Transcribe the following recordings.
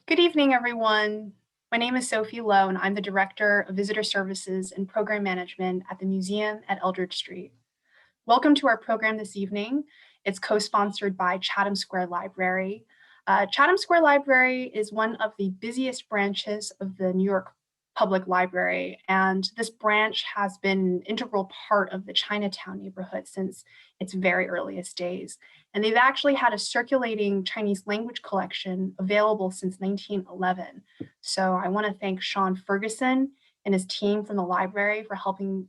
Good evening, everyone. My name is Sophie Lowe, and I'm the Director of Visitor Services and Program Management at the Museum at Eldritch Street. Welcome to our program this evening. It's co-sponsored by Chatham Square Library. Chatham Square Library is one of the busiest branches of the New York Public Library, and this branch has been an integral part of the Chinatown neighborhood since its very earliest days. And they've actually had a circulating Chinese language collection available since 1911. So I want to thank Sean Ferguson and his team from the library for helping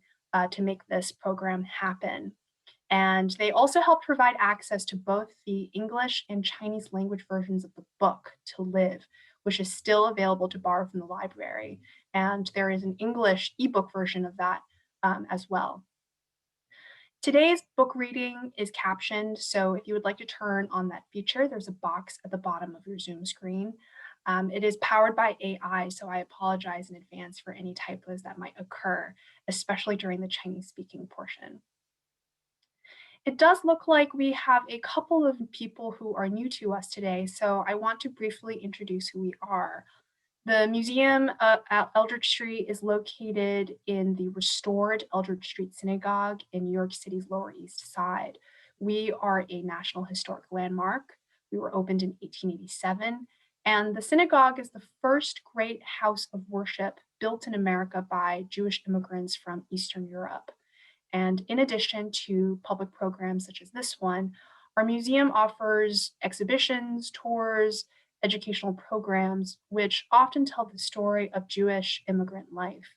to make this program happen. And they also help provide access to both the English and Chinese language versions of the book To Live, which is still available to borrow from the library. And there is an English ebook version of that as well. Today's book reading is captioned, so if you would like to turn on that feature, there's a box at the bottom of your Zoom screen. It is powered by AI, so I apologize in advance for any typos that might occur, especially during the Chinese speaking portion. It does look like we have a couple of people who are new to us today, so I want to briefly introduce who we are. The museum at Eldritch Street is located in the restored Eldritch Street Synagogue in New York City's Lower East Side. We are a National Historic Landmark. We were opened in 1887, and the synagogue is the first great house of worship built in America by Jewish immigrants from Eastern Europe. And in addition to public programs such as this one, our museum offers exhibitions, tours, educational programs, which often tell the story of Jewish immigrant life.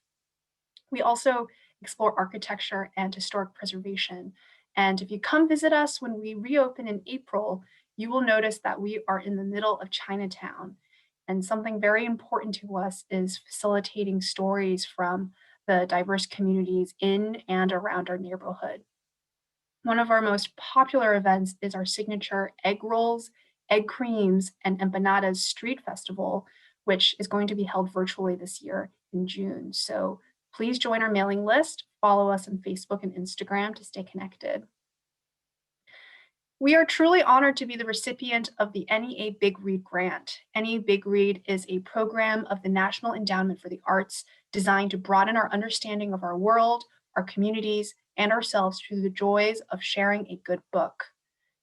We also explore architecture and historic preservation. And if you come visit us when we reopen in April, you will notice that we are in the middle of Chinatown. And something very important to us is facilitating stories from the diverse communities in and around our neighborhood. One of our most popular events is our signature egg rolls, egg creams, and empanadas street festival, which is going to be held virtually this year in June. So please join our mailing list, follow us on Facebook and Instagram to stay connected. We are truly honored to be the recipient of the NEA Big Read grant. NEA Big Read is a program of the National Endowment for the Arts designed to broaden our understanding of our world, our communities, and ourselves through the joys of sharing a good book.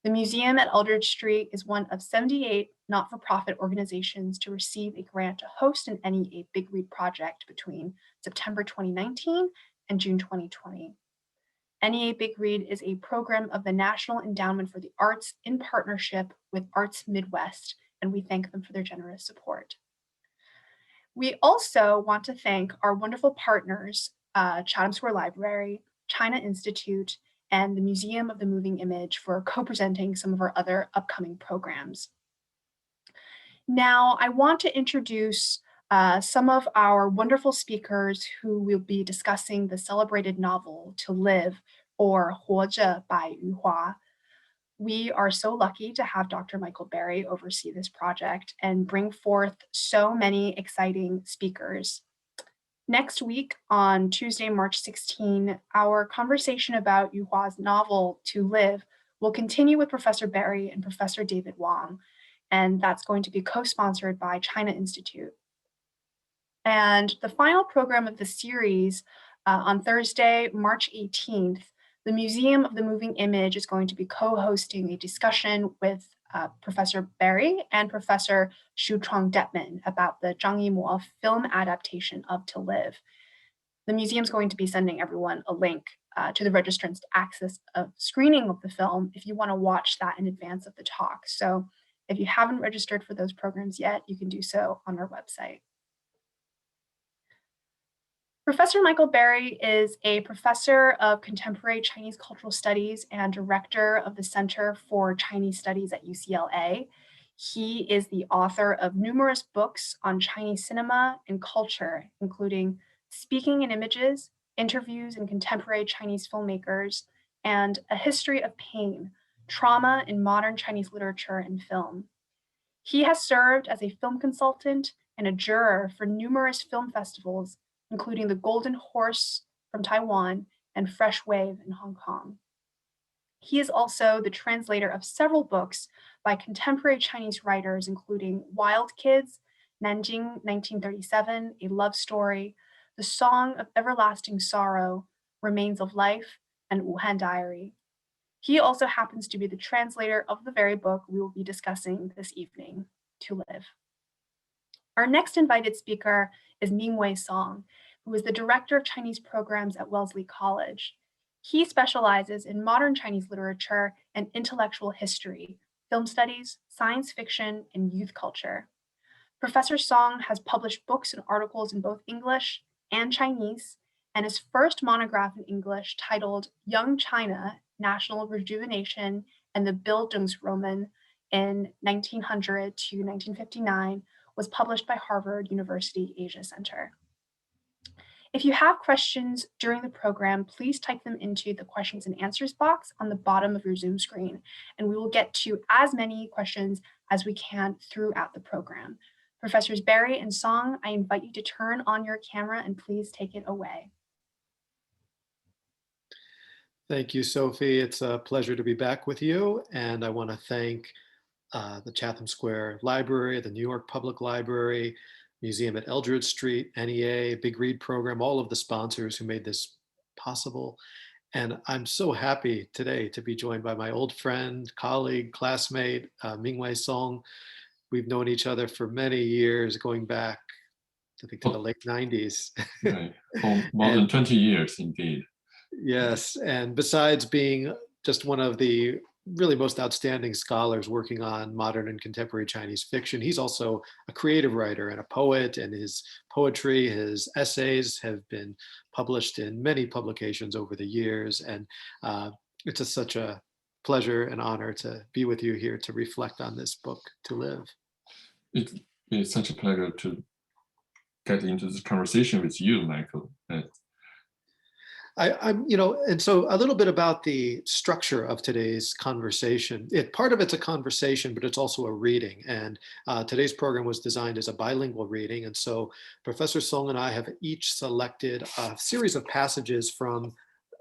The museum at Eldritch Street is one of 78 not-for-profit organizations to receive a grant to host an NEA Big Read project between September 2019 and June 2020. NEA Big Read is a program of the National Endowment for the Arts in partnership with Arts Midwest, and we thank them for their generous support. We also want to thank our wonderful partners, Chatham Square Library, China Institute, and the Museum of the Moving Image for co-presenting some of our other upcoming programs. Now, I want to introduce some of our wonderful speakers who will be discussing the celebrated novel To Live, or 活着 by Yu Hua. We are so lucky to have Dr. Michael Berry oversee this project and bring forth so many exciting speakers. Next week, on Tuesday, March 16, our conversation about Yu Hua's novel, To Live, will continue with Professor Berry and Professor David Wang, and that's going to be co-sponsored by China Institute. And the final program of the series, on Thursday, March 18th, the Museum of the Moving Image is going to be co-hosting a discussion with Professor Berry and Professor Shuchuang Detman about the Zhang Yimou film adaptation of To Live. The museum is going to be sending everyone a link to the registrants to access a screening of the film if you want to watch that in advance of the talk. So if you haven't registered for those programs yet, you can do so on our website. Professor Michael Berry is a professor of contemporary Chinese cultural studies and director of the Center for Chinese Studies at UCLA. He is the author of numerous books on Chinese cinema and culture, including Speaking in Images, Interviews in Contemporary Chinese Filmmakers, and A History of Pain, Trauma in Modern Chinese Literature and Film. He has served as a film consultant and a juror for numerous film festivals, including the Golden Horse from Taiwan and Fresh Wave in Hong Kong. He is also the translator of several books by contemporary Chinese writers, including Wild Kids, Nanjing 1937, A Love Story, The Song of Everlasting Sorrow, Remains of Life, and Wuhan Diary. He also happens to be the translator of the very book we will be discussing this evening, To Live. Our next invited speaker is Nimwei Song, who is the director of Chinese programs at Wellesley College. He specializes in modern Chinese literature and intellectual history, film studies, science fiction, and youth culture. Professor Song has published books and articles in both English and Chinese, and his first monograph in English, titled Young China, National Rejuvenation and the Bildungsroman in 1900 to 1959, was published by Harvard University Asia Center. If you have questions during the program, please type them into the questions and answers box on the bottom of your Zoom screen, and we will get to as many questions as we can throughout the program. Professors Barry and Song, I invite you to turn on your camera and please take it away. Thank you, Sophie. It's a pleasure to be back with you, and I want to thank the Chatham Square Library, the New York Public Library, Museum at Eldritch Street, NEA, Big Read program, all of the sponsors who made this possible. And I'm so happy today to be joined by my old friend, colleague, classmate, Mingwei Song. We've known each other for many years, going back, I think, to the late 90s. Right. More than 20 years, indeed. Yes, and besides being just one of the really most outstanding scholars working on modern and contemporary Chinese fiction, he's also a creative writer and a poet, and his poetry, his essays have been published in many publications over the years. And it's just such a pleasure and honor to be with you here to reflect on this book, To Live. It's such a pleasure to get into this conversation with you, Michael. And so a little bit about the structure of today's conversation. Part of it's a conversation, but it's also a reading. And today's program was designed as a bilingual reading. And so Professor Song and I have each selected a series of passages from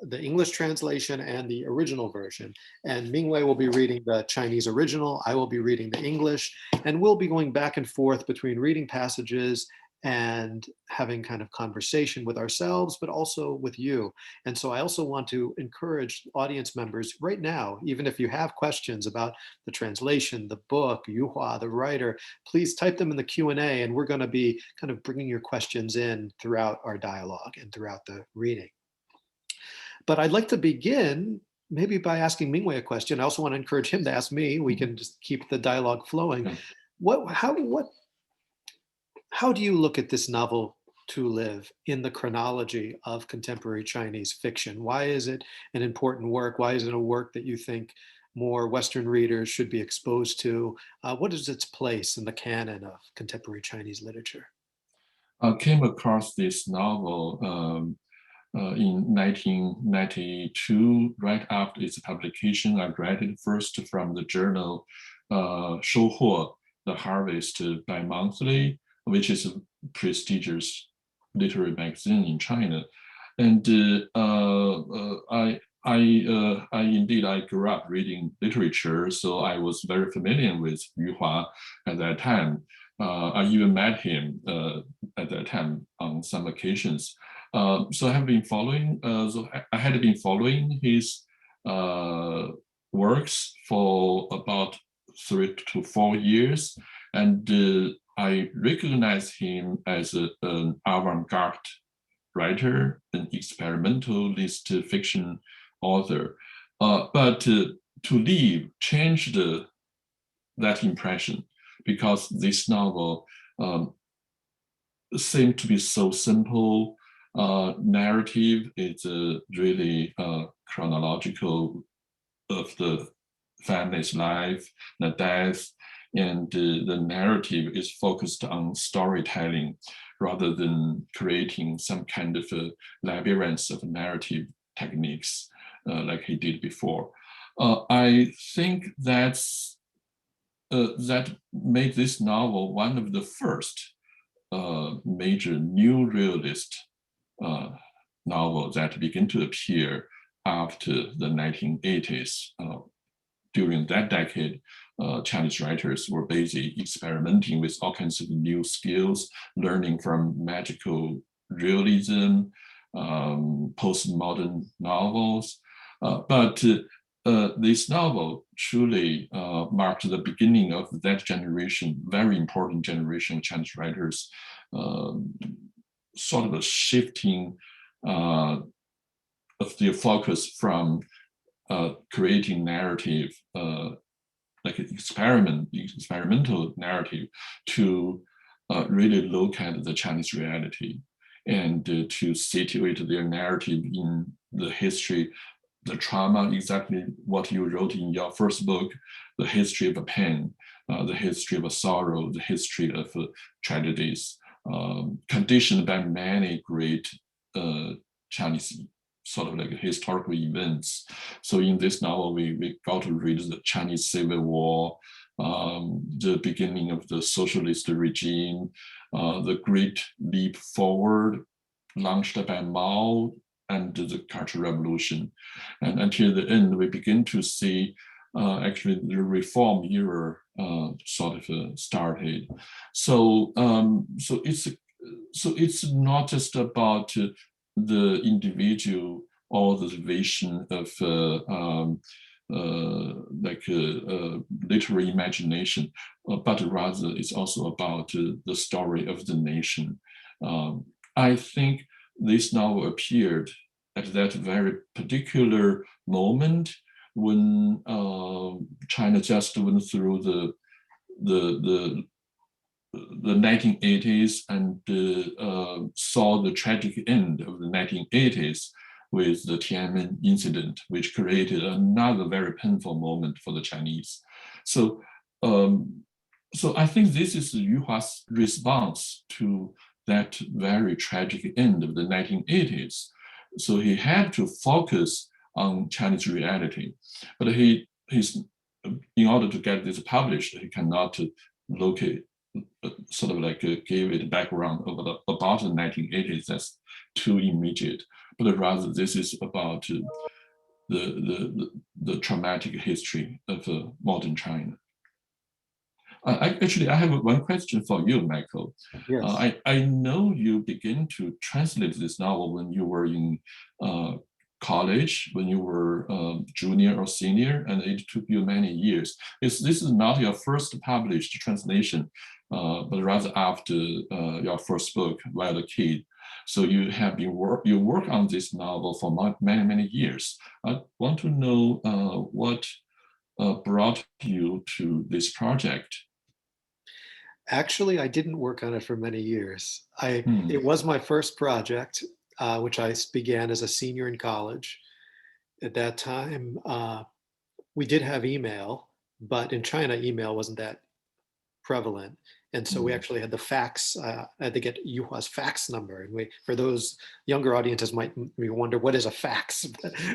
the English translation and the original version. And Mingwei will be reading the Chinese original. I will be reading the English. And we'll be going back and forth between reading passages and having kind of conversation with ourselves, but also with you. And so I also want to encourage audience members right now, even if you have questions about the translation, the book, Yu Hua, the writer, please type them in the Q&A, and we're going to be kind of bringing your questions in throughout our dialogue and throughout the reading. But I'd like to begin maybe by asking Mingwei a question. I also want to encourage him to ask me. We can just keep the dialogue flowing. How do you look at this novel, To Live, in the chronology of contemporary Chinese fiction? Why is it an important work? Why is it a work that you think more Western readers should be exposed to? What is its place in the canon of contemporary Chinese literature? I came across this novel in 1992, right after its publication. I read it first from the journal 收获, The Harvest bi-monthly, which is a prestigious literary magazine in China. And I grew up reading literature, so I was very familiar with Yu Hua at that time. I even met him at that time on some occasions. So I have been following. I had been following his works for about 3 to 4 years, and I recognize him as an avant-garde writer, an experimentalist fiction author. But To Live changed that impression, because this novel seemed to be so simple. Narrative is really chronological of the family's life, the death, and the narrative is focused on storytelling. rather than creating some kind of a labyrinth of narrative techniques like he did before. I think that made this novel one of the first major new realist novel that began to appear after the 1980s. During that decade, Chinese writers were busy experimenting with all kinds of new skills, learning from magical realism, postmodern novels. But this novel truly marked the beginning of that generation, very important generation of Chinese writers, sort of a shifting of their focus from creating narrative, like an experimental narrative, to really look at the Chinese reality and to situate their narrative in the history, the trauma, exactly what you wrote in your first book, the history of a pain, the history of a sorrow, the history of tragedies, conditioned by many great Chinese sort of like historical events. So in this novel, we got to read the Chinese Civil War, the beginning of the socialist regime, the Great Leap Forward launched by Mao, and the Cultural Revolution. And until the end, we begin to see actually the reform era sort of started. So it's not just about the individual or the vision of literary imagination, but rather it's also about the story of the nation. I think this novel appeared at that very particular moment when China just went through the 1980s and saw the tragic end of the 1980s with the Tiananmen incident, which created another very painful moment for the Chinese. So I think this is Yu Hua's response to that very tragic end of the 1980s. So he had to focus on Chinese reality, but he's in order to get this published, he cannot locate sort of like give it background about the 1980s. That's too immediate, but rather this is about the traumatic history of modern China. Actually, I have one question for you, Michael. Yes. I know you began to translate this novel when you were in college, when you were junior or senior, and it took you many years. This is not your first published translation, but rather after your first book, while a kid. So you have been you work on this novel for many years. I want to know what brought you to this project. Actually, I didn't work on it for many years. It was my first project, which I began as a senior in college. At that time, we did have email, but in China, email wasn't that prevalent. And so we actually had the fax. I had to get Yu Hua's fax number. And for those younger audiences might wonder, what is a fax?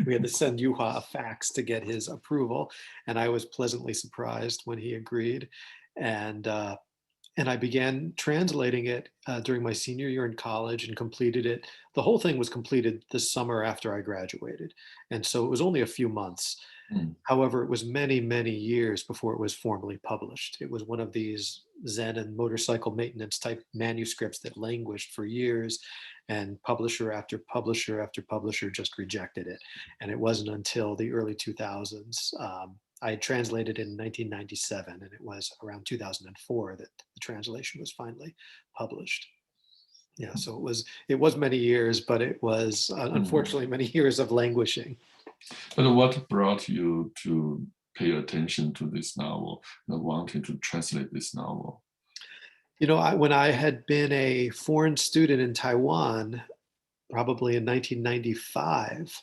We had to send Yu Hua a fax to get his approval. And I was pleasantly surprised when he agreed. And I began translating it during my senior year in college and completed it. The whole thing was completed the summer after I graduated. And so it was only a few months. However, it was many years before it was formally published. It was one of these Zen and motorcycle maintenance type manuscripts that languished for years, and publisher after publisher after publisher just rejected it. And it wasn't until the early 2000s. I translated in 1997, and it was around 2004 that the translation was finally published. Yeah, so it was many years, but it was unfortunately many years of languishing. But what brought you to pay attention to this novel and wanting to translate this novel? You know, when I had been a foreign student in Taiwan, probably in 1995,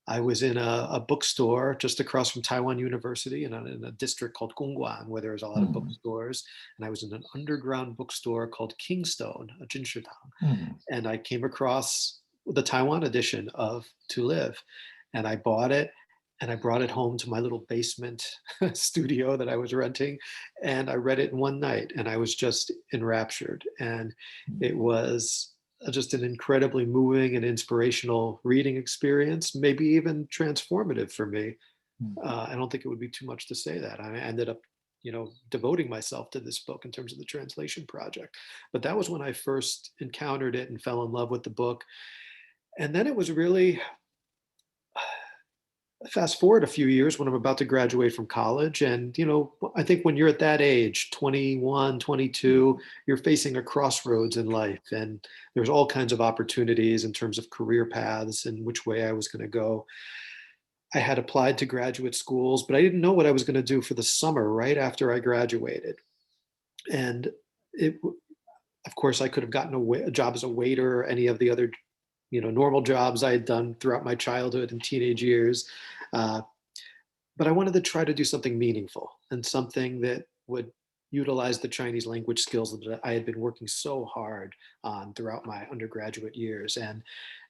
I was in a bookstore just across from Taiwan University in a district called Gongguan, where there's a lot of mm, bookstores. And I was in an underground bookstore called Kingstone, a Jinshitang. mm, And I came across the Taiwan edition of To Live, and I bought it and I brought it home to my little basement studio that I was renting, and I read it in one night, and I was just enraptured. And it was just an incredibly moving and inspirational reading experience, maybe even transformative for me. mm. I don't think it would be too much to say that. I ended up, devoting myself to this book in terms of the translation project. But that was when I first encountered it and fell in love with the book. And then it was really fast forward a few years when I'm about to graduate from college. And, I think when you're at that age, 21, 22, you're facing a crossroads in life. And there's all kinds of opportunities in terms of career paths and which way I was going to go. I had applied to graduate schools, but I didn't know what I was going to do for the summer right after I graduated. And it, of course, I could have gotten a job as a waiter or any of the other, normal jobs I had done throughout my childhood and teenage years. Uh, but I wanted to try to do something meaningful and something that would utilize the Chinese language skills that I had been working so hard on throughout my undergraduate years. And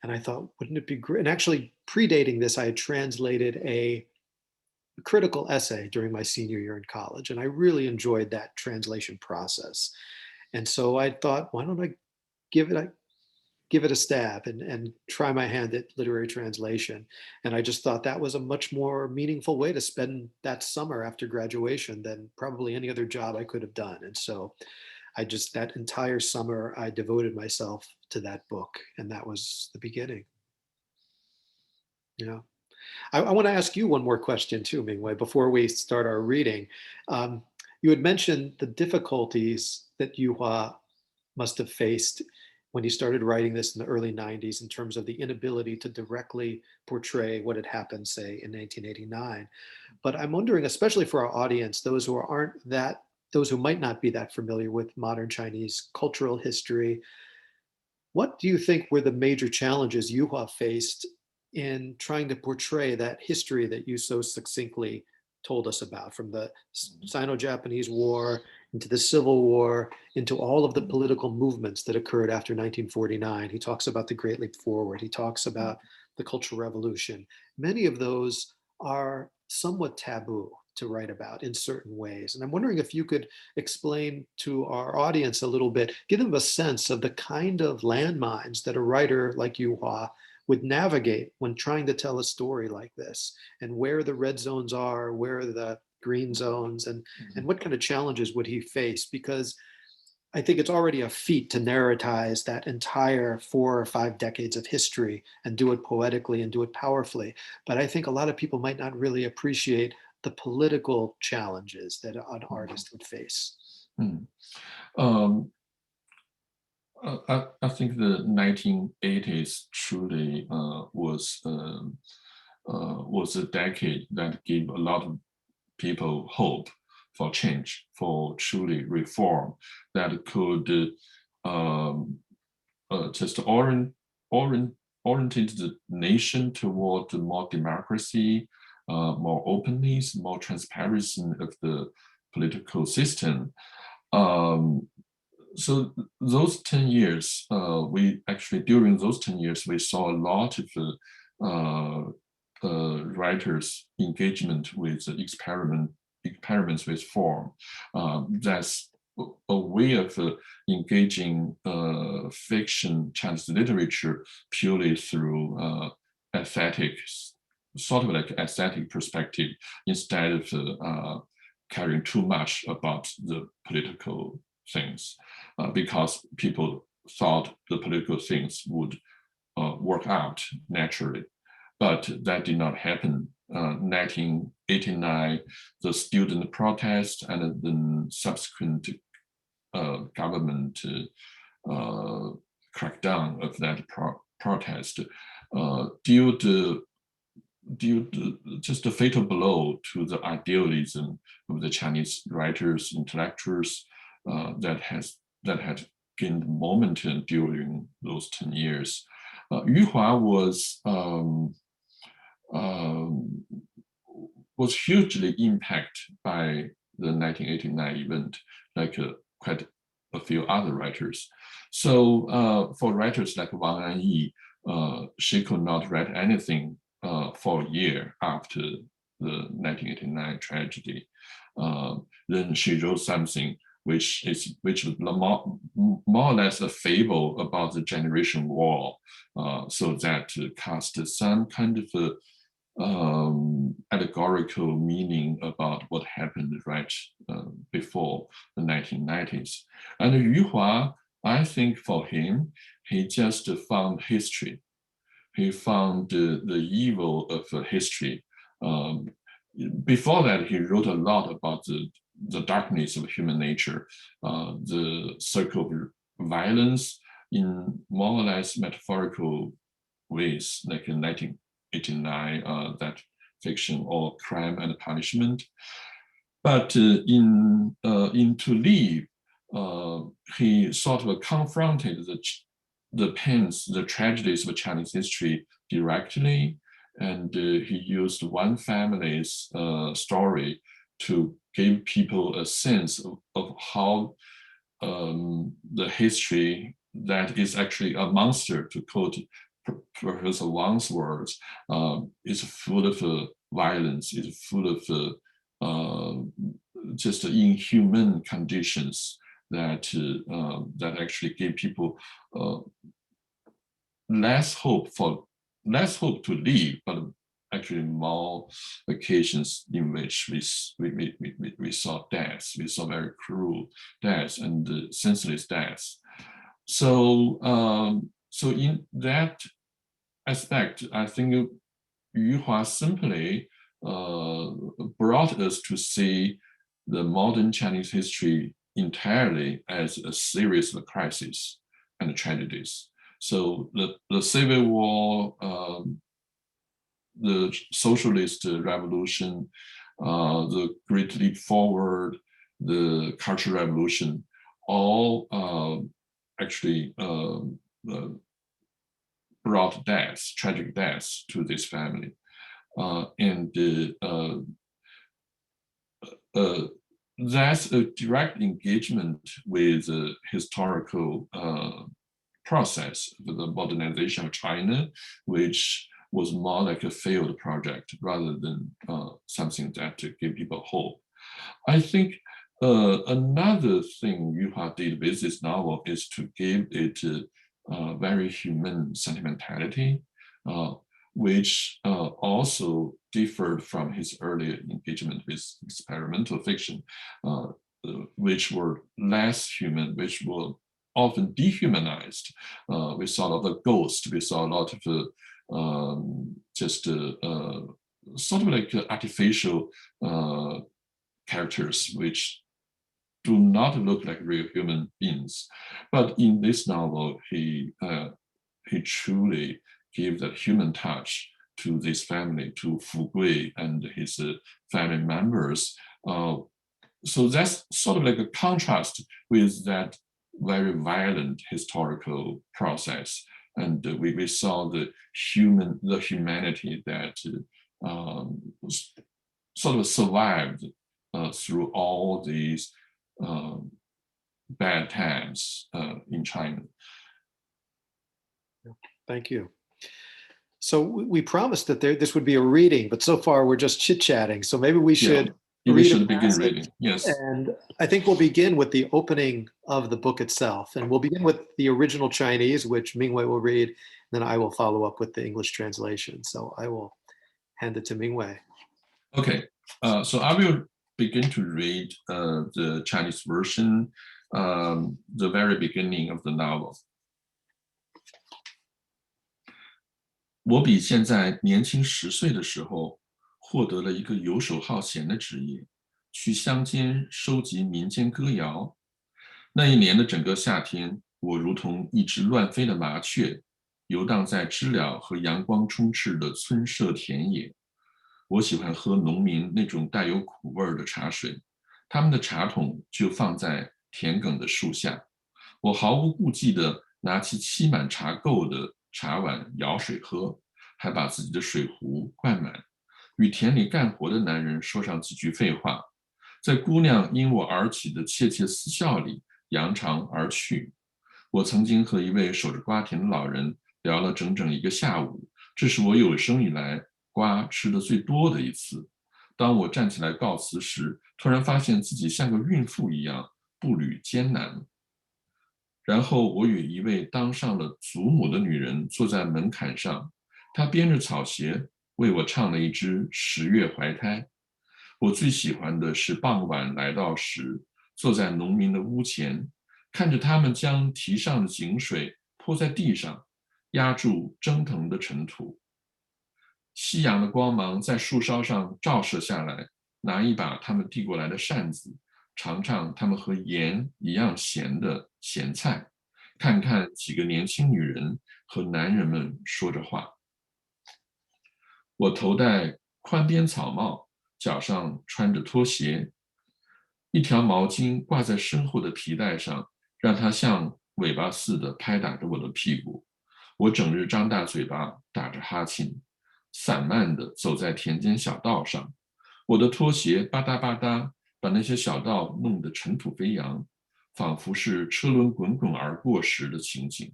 I thought, wouldn't it be great? And actually, predating this, I had translated a critical essay during my senior year in college, and I really enjoyed that translation process. And so I thought, why don't I give it a give it a stab and try my hand at literary translation. And I just thought that was a much more meaningful way to spend that summer after graduation than probably any other job I could have done. And so that entire summer, I devoted myself to that book. And that was the beginning. Yeah. I want to ask you one more question too, Mingwei, before we start our reading. You had mentioned the difficulties that Yu Hua must have faced when he started writing this in the early 90s in terms of the inability to directly portray what had happened, say, in 1989. But I'm wondering, especially for our audience, those who might not be that familiar with modern Chinese cultural history, what do you think were the major challenges Yu Hua faced in trying to portray that history that you so succinctly told us about, from the Sino-Japanese War into the Civil War, into all of the political movements that occurred after 1949? He talks about the Great Leap Forward. He talks about the Cultural Revolution. Many of those are somewhat taboo to write about in certain ways. And I'm wondering if you could explain to our audience a little bit, give them a sense of the kind of landmines that a writer like Yu Hua would navigate when trying to tell a story like this, and where the red zones are, where are the green zones, and what kind of challenges would he face? Because I think it's already a feat to narratize that entire 4 or 5 decades of history and do it poetically and do it powerfully. But I think a lot of people might not really appreciate the political challenges that an artist would face. Mm. Um, I think the 1980s truly was a decade that gave a lot of people hope for change, for truly reform that could just orientate the nation toward more democracy, more openness, more transparency of the political system. So those 10 years, during those 10 years, we saw a lot of writers' engagement with experiments with form. That's a way of engaging fiction, Chinese literature, purely through aesthetics, sort of like aesthetic perspective, instead of caring too much about the political things, because people thought the political things would work out naturally. But that did not happen. 1989, the student protest and the subsequent government crackdown of that protest dealt just a fatal blow to the idealism of the Chinese writers, intellectuals that had gained momentum during those 10 years. Yu Hua was was hugely impacted by the 1989 event, like quite a few other writers. So for writers like Wang Anyi, she could not write anything for a year after the 1989 tragedy. Then she wrote something which was more or less a fable about the generation war, so that cast some kind of allegorical meaning about what happened right before the 1990s. And Yu Hua, I think for him, he just found history. He found the evil of history. Before that, he wrote a lot about the darkness of human nature, the circle of violence in more or less metaphorical ways, like in 1989, that fiction, or Crime and Punishment. But in To Live, he sort of confronted the pains, the tragedies of Chinese history directly, and he used one family's story to give people a sense of how the history that is actually a monster, to quote Professor Wang's words, is full of violence, is full of just inhuman conditions that actually give people less hope to live, but actually more occasions in which we saw deaths, we saw very cruel deaths and senseless deaths. So in that aspect, I think Yu Hua simply brought us to see the modern Chinese history entirely as a series of crises and tragedies. So the Civil War, the Socialist Revolution, the Great Leap Forward, the Cultural Revolution, all actually brought deaths, tragic deaths to this family. That's a direct engagement with the historical process of the modernization of China, which was more like a failed project rather than something that gave people hope. I think another thing Yu Hua did with this novel is to give it a very human sentimentality, which also differed from his earlier engagement with experimental fiction, which were less human, which were often dehumanized. We saw a lot of ghosts, we saw a lot of just sort of like artificial characters, which do not look like real human beings. But in this novel, he truly gave that human touch to this family, to Fu Gui and his family members. So that's sort of like a contrast with that very violent historical process. And we saw the humanity that was sort of survived through all these bad times in China. Thank you. So we promised that this would be a reading, but so far we're just chit-chatting. So maybe we should begin reading. Yes. And I think we'll begin with the opening of the book itself. And we'll begin with the original Chinese, which Mingwei will read. Then I will follow up with the English translation. So I will hand it to Mingwei. Okay. So I will begin to read the Chinese version, the very beginning of the novel. 我比现在年轻10岁的时候，获得了一个游手好闲的职业，去乡间收集民间歌谣。那一年的整个夏天，我如同一只乱飞的麻雀，游荡在知了和阳光充斥的村舍田野。我喜欢喝农民那种带有苦味的茶水，他们的茶桶就放在田埂的树下。我毫无顾忌地拿起沏满茶垢的茶碗舀水喝，还把自己的水壶灌满，与田里干活的男人说上几句废话，在姑娘因我而起的窃窃私笑里扬长而去。我曾经和一位守着瓜田的老人聊了整整1个下午，这是我有生以来瓜吃的最多的一次。当我站起来告辞时，突然发现自己像个孕妇一样步履艰难。然后我与一位当上了祖母的女人坐在门槛上，她编着草鞋为我唱了一支《10月怀胎》。我最喜欢的是傍晚来到时，坐在农民的屋前，看着他们将堤上的井水泼在地上，压住蒸腾的尘土。夕阳的光芒在树梢上照射下来，拿一把他们递过来的扇子，尝尝他们和盐一样咸的咸菜，看看几个年轻女人和男人们说着话。我头戴宽边草帽，脚上穿着拖鞋，一条毛巾挂在身后的皮带上，让它像尾巴似的拍打着我的屁股。我整日张大嘴巴，打着哈欠，散漫地走在田间小道上。我的拖鞋吧嗒吧嗒，把那些小道弄得尘土飞扬，仿佛是车轮滚滚而过时的情景。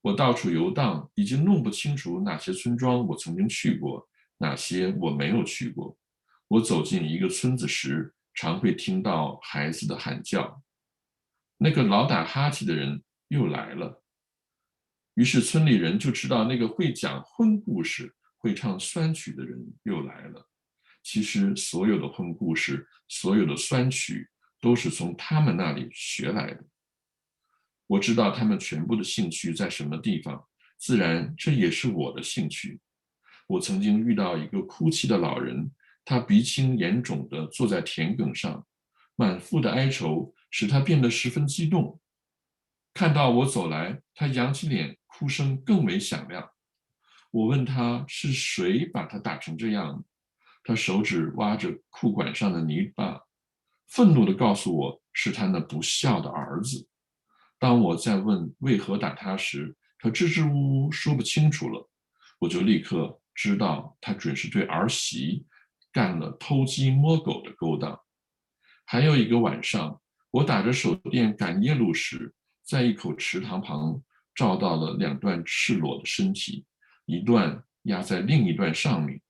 我到处游荡，已经弄不清楚哪些村庄我曾经去过，哪些我没有去过。我走进一个村子时，常会听到孩子的喊叫。那个老打哈欠的人又来了。于是村里人就知道那个会讲荤故事、会唱酸曲的人又来了。其实所有的荤故事、所有的酸曲，都是从他们那里学来的。我知道他们全部的兴趣在什么地方，自然这也是我的兴趣。我曾经遇到一个哭泣的老人，他鼻青眼肿地坐在田埂上，满腹的哀愁使他变得十分激动。看到我走来，他扬起脸，哭声更为响亮。我问他是谁把他打成这样，他手指挖着裤管上的泥巴，愤怒地告诉我是他那不孝的儿子。当我再问为何打他时，他支支吾吾说不清楚了，我就立刻知道他准是对儿媳干了偷鸡摸狗的勾当。还有一个晚上，我打着手电赶夜路时，在一口池塘旁照到了2段赤裸的身体，一段压在另一段上面。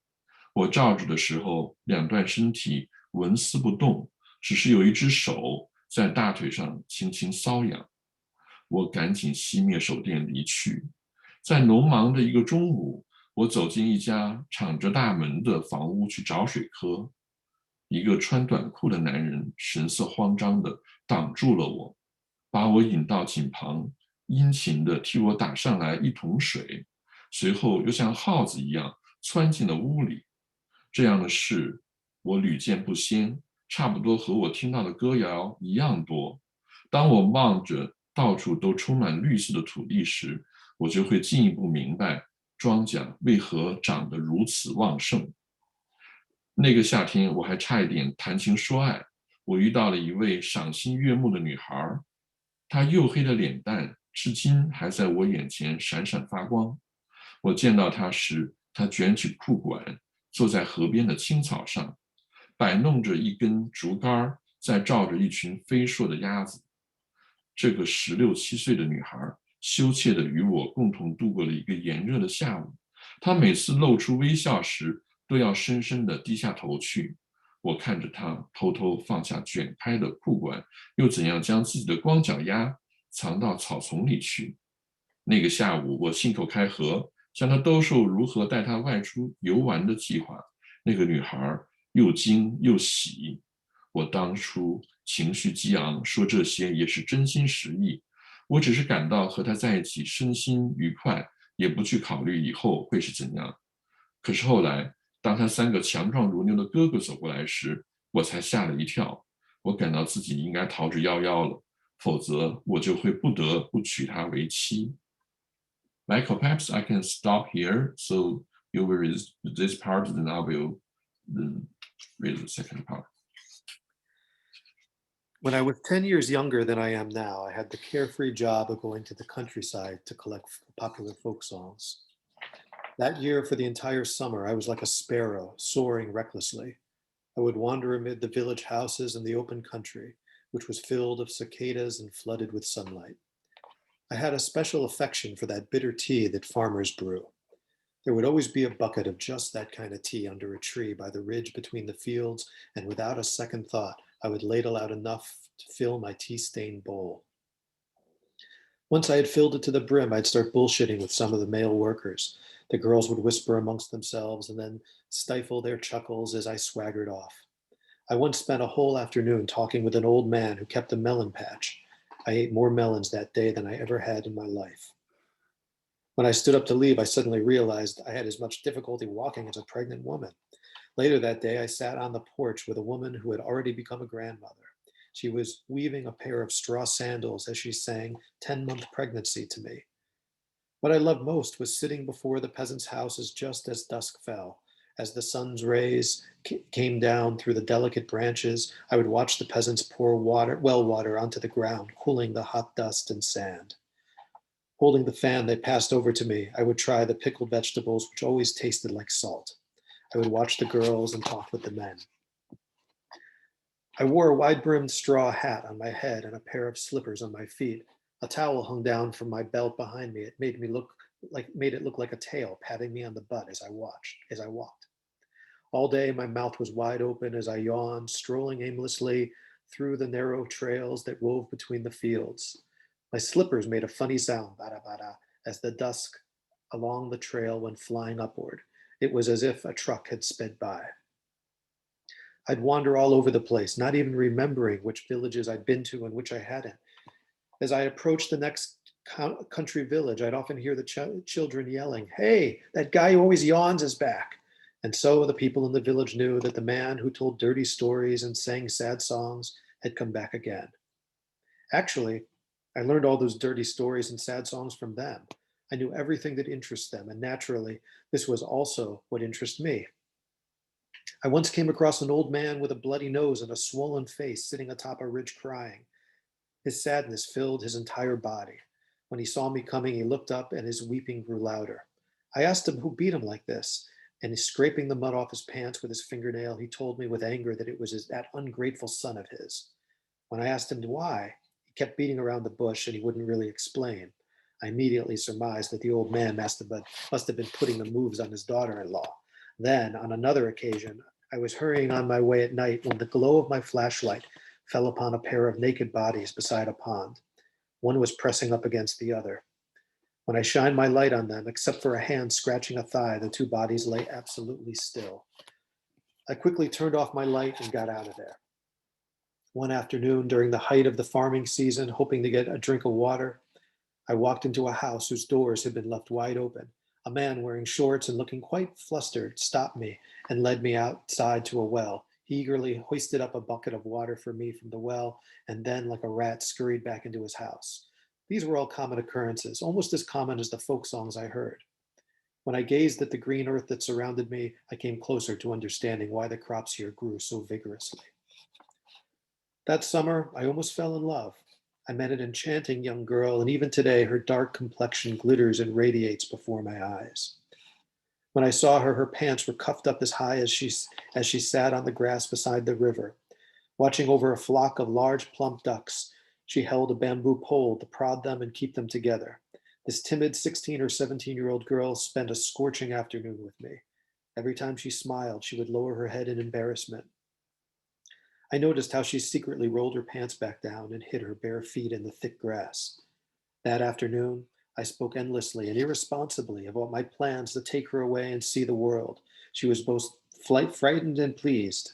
我照着的时候，2段身体纹丝不动，只是有一只手在大腿上轻轻搔痒。我赶紧熄灭手电离去。在农忙的一个中午，我走进一家敞着大门的房屋去找水喝。一个穿短裤的男人神色慌张地挡住了我，把我引到井旁，殷勤地替我打上来一桶水，随后又像耗子一样窜进了屋里。这样的事我屡见不鲜，差不多和我听到的歌谣一样多。当我望着到处都充满绿色的土地时，我就会进一步明白庄稼为何长得如此旺盛。那个夏天，我还差一点谈情说爱。我遇到了一位赏心悦目的女孩，她黝黑的脸蛋至今还在我眼前闪闪发光。我见到她时，她卷起裤管，坐在河边的青草上，摆弄着一根竹竿，在照着一群飞硕的鸭子。这个16、17岁的女孩羞怯地与我共同度过了一个炎热的下午。她每次露出微笑时，都要深深地低下头去。我看着她偷偷放下卷开的裤管，又怎样将自己的光脚丫藏到草丛里去。那个下午，我信口开河，向她兜售如何带她外出游玩的计划。那个女孩又惊又喜。我当初情绪激昂，说这些也是真心实意。我只是感到和她在一起身心愉快，也不去考虑以后会是怎样。可是后来，当他3个强壮如牛的哥哥走过来时，我才吓了一跳。我感到自己应该逃之夭夭了，否则我就会不得不娶她为妻。Michael, perhaps I can stop here, so you will read this part, and I will read the second part. When I was 10 years younger than I am now, I had the carefree job of going to the countryside to collect popular folk songs. That year, for the entire summer, I was like a sparrow, soaring recklessly. I would wander amid the village houses and the open country, which was filled of cicadas and flooded with sunlight. I had a special affection for that bitter tea that farmers brew. There would always be a bucket of just that kind of tea under a tree by the ridge between the fields, and without a second thought, I would ladle out enough to fill my tea-stained bowl. Once I had filled it to the brim, I'd start bullshitting with some of the male workers. The girls would whisper amongst themselves and then stifle their chuckles as I swaggered off. I once spent a whole afternoon talking with an old man who kept a melon patch. I ate more melons that day than I ever had in my life. When I stood up to leave, I suddenly realized I had as much difficulty walking as a pregnant woman. Later that day, I sat on the porch with a woman who had already become a grandmother. She was weaving a pair of straw sandals as she sang 10-month pregnancy to me. What I loved most was sitting before the peasants' houses just as dusk fell. As the sun's rays came down through the delicate branches, I would watch the peasants pour well water onto the ground, cooling the hot dust and sand. Holding the fan they passed over to me, I would try the pickled vegetables, which always tasted like salt. I would watch the girls and talk with the men. I wore a wide-brimmed straw hat on my head and a pair of slippers on my feet. A towel hung down from my belt behind me. It made it look like a tail patting me on the butt as I walked. All day, my mouth was wide open as I yawned, strolling aimlessly through the narrow trails that wove between the fields. My slippers made a funny sound, bada bada, as the dusk along the trail went flying upward. It was as if a truck had sped by. I'd wander all over the place, not even remembering which villages I'd been to and which I hadn't. As I approached the next country village, I'd often hear the children yelling, "Hey, that guy who always yawns is back." And so the people in the village knew that the man who told dirty stories and sang sad songs had come back again. Actually, I learned all those dirty stories and sad songs from them. I knew everything that interests them, and naturally, this was also what interested me. I once came across an old man with a bloody nose and a swollen face sitting atop a ridge crying. His sadness filled his entire body. When he saw me coming, he looked up and his weeping grew louder. I asked him who beat him like this, and scraping the mud off his pants with his fingernail, he told me with anger that it was that ungrateful son of his. When I asked him why, he kept beating around the bush and he wouldn't really explain. I immediately surmised that the old man must have been putting the moves on his daughter-in-law. Then, on another occasion, I was hurrying on my way at night when the glow of my flashlight fell upon a pair of naked bodies beside a pond. One was pressing up against the other. When I shined my light on them, except for a hand scratching a thigh, the two bodies lay absolutely still. I quickly turned off my light and got out of there. One afternoon, during the height of the farming season, hoping to get a drink of water, I walked into a house whose doors had been left wide open. A man wearing shorts and looking quite flustered stopped me and led me outside to a well. He eagerly hoisted up a bucket of water for me from the well, and then, like a rat, scurried back into his house. These were all common occurrences, almost as common as the folk songs I heard. When I gazed at the green earth that surrounded me, I came closer to understanding why the crops here grew so vigorously. That summer, I almost fell in love. I met an enchanting young girl, and even today, her dark complexion glitters and radiates before my eyes. When I saw her, her pants were cuffed up as high as she sat on the grass beside the river. Watching over a flock of large plump ducks, she held a bamboo pole to prod them and keep them together. This timid 16 or 17-year-old girl spent a scorching afternoon with me. Every time she smiled, she would lower her head in embarrassment. I noticed how she secretly rolled her pants back down and hid her bare feet in the thick grass. That afternoon, I spoke endlessly and irresponsibly about my plans to take her away and see the world. She was both frightened and pleased.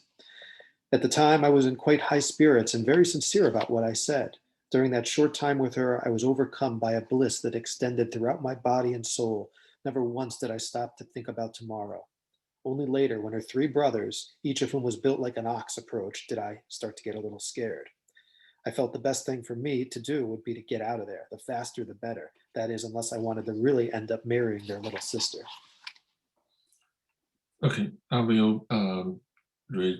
At the time, I was in quite high spirits and very sincere about what I said. During that short time with her, I was overcome by a bliss that extended throughout my body and soul. Never once did I stop to think about tomorrow. Only later, when her three brothers, each of whom was built like an ox, approached, did I start to get a little scared. I felt the best thing for me to do would be to get out of there. The faster, the better. That is, unless I wanted to really end up marrying their little sister. Okay, I will read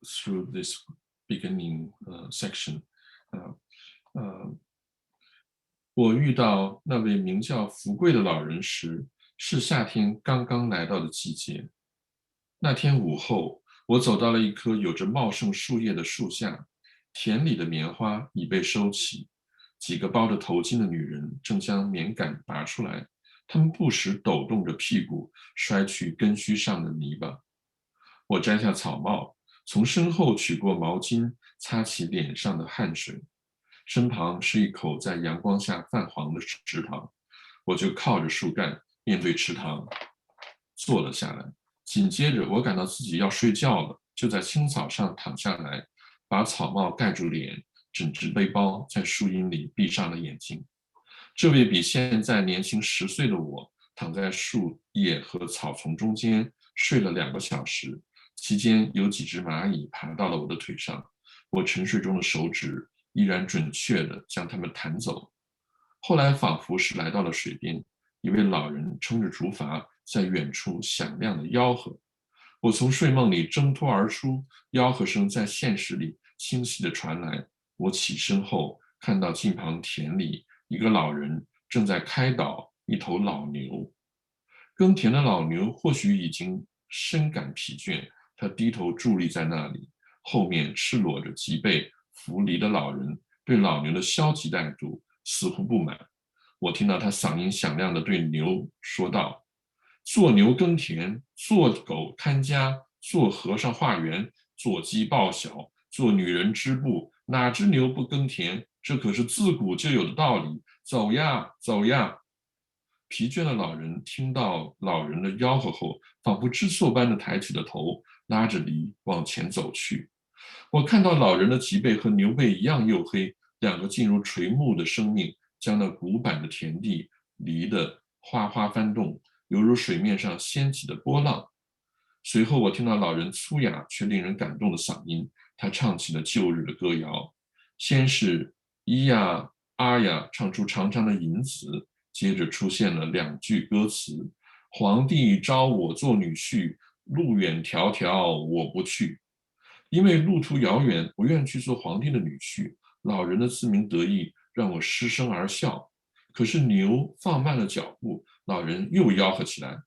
through this beginning section. 我遇到那位名叫福贵的老人时，是夏天刚刚来到的季节。那天午后，我走到了一棵有着茂盛树叶的树下，田里的棉花已被收起，几个包着头巾的女人正将棉杆拔出来，她们不时抖动着屁股，摔去根须上的泥巴。我摘下草帽，从身后取过毛巾，擦起脸上的汗水。身旁是一口在阳光下泛黄的池塘，我就靠着树干，面对池塘坐了下来。紧接着，我感到自己要睡觉了，就在青草上躺下来，把草帽盖住脸，整只背包在树荫里闭上了眼睛。这位比现在年轻10岁的我，躺在树叶和草丛中间睡了2个小时，期间有几只蚂蚁爬到了我的腿上，我沉睡中的手指依然准确地将它们弹走。后来仿佛是来到了水边，一位老人撑着竹筏在远处响亮地吆喝。我从睡梦里挣脱而出，吆喝声在现实里清晰地传来。我起身后，看到近旁田里一个老人正在开导一头老牛。耕田的老牛或许已经深感疲倦，他低头伫立在那里，后面赤裸着脊背扶犁的老人对老牛的消极态度似乎不满。我听到他嗓音响亮地对牛说道：做牛耕田，做狗看家，做和尚化缘，做鸡报晓，做女人织布，哪只牛不耕田？这可是自古就有的道理。走呀，走呀！疲倦的老人听到老人的吆喝后，仿佛知错般的抬起了头，拉着犁往前走去。我看到老人的脊背和牛背一样黝黑，两个进入垂暮的生命将那古板的田地犁得哗哗翻动，犹如水面上掀起的波浪。随后，我听到老人粗哑却令人感动的嗓音，他唱起了旧日的歌谣，先是咿呀啊呀唱出长长的引子，接着出现了2句歌词：皇帝招我做女婿，路远迢迢我不去。因为路途遥远，不愿去做皇帝的女婿。老人的自鸣得意让我失声而笑。可是牛放慢了脚步，老人又吆喝起来：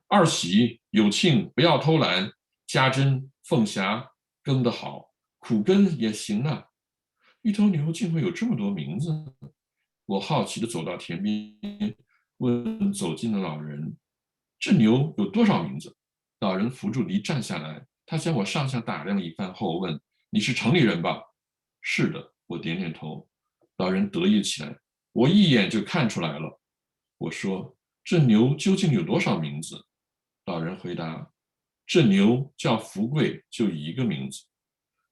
二喜有庆，不要偷懒，家珍凤霞耕得好，苦耕也行啊。一头牛竟会有这么多名字？我好奇地走到田边，问走近的老人：这牛有多少名字？老人扶住犁站下来，他将我上下打量了一番后问：你是城里人吧？是的，我点点头。老人得意起来：我一眼就看出来了。我说：这牛究竟有多少名字？老人回答：这牛叫福贵，就一个名字。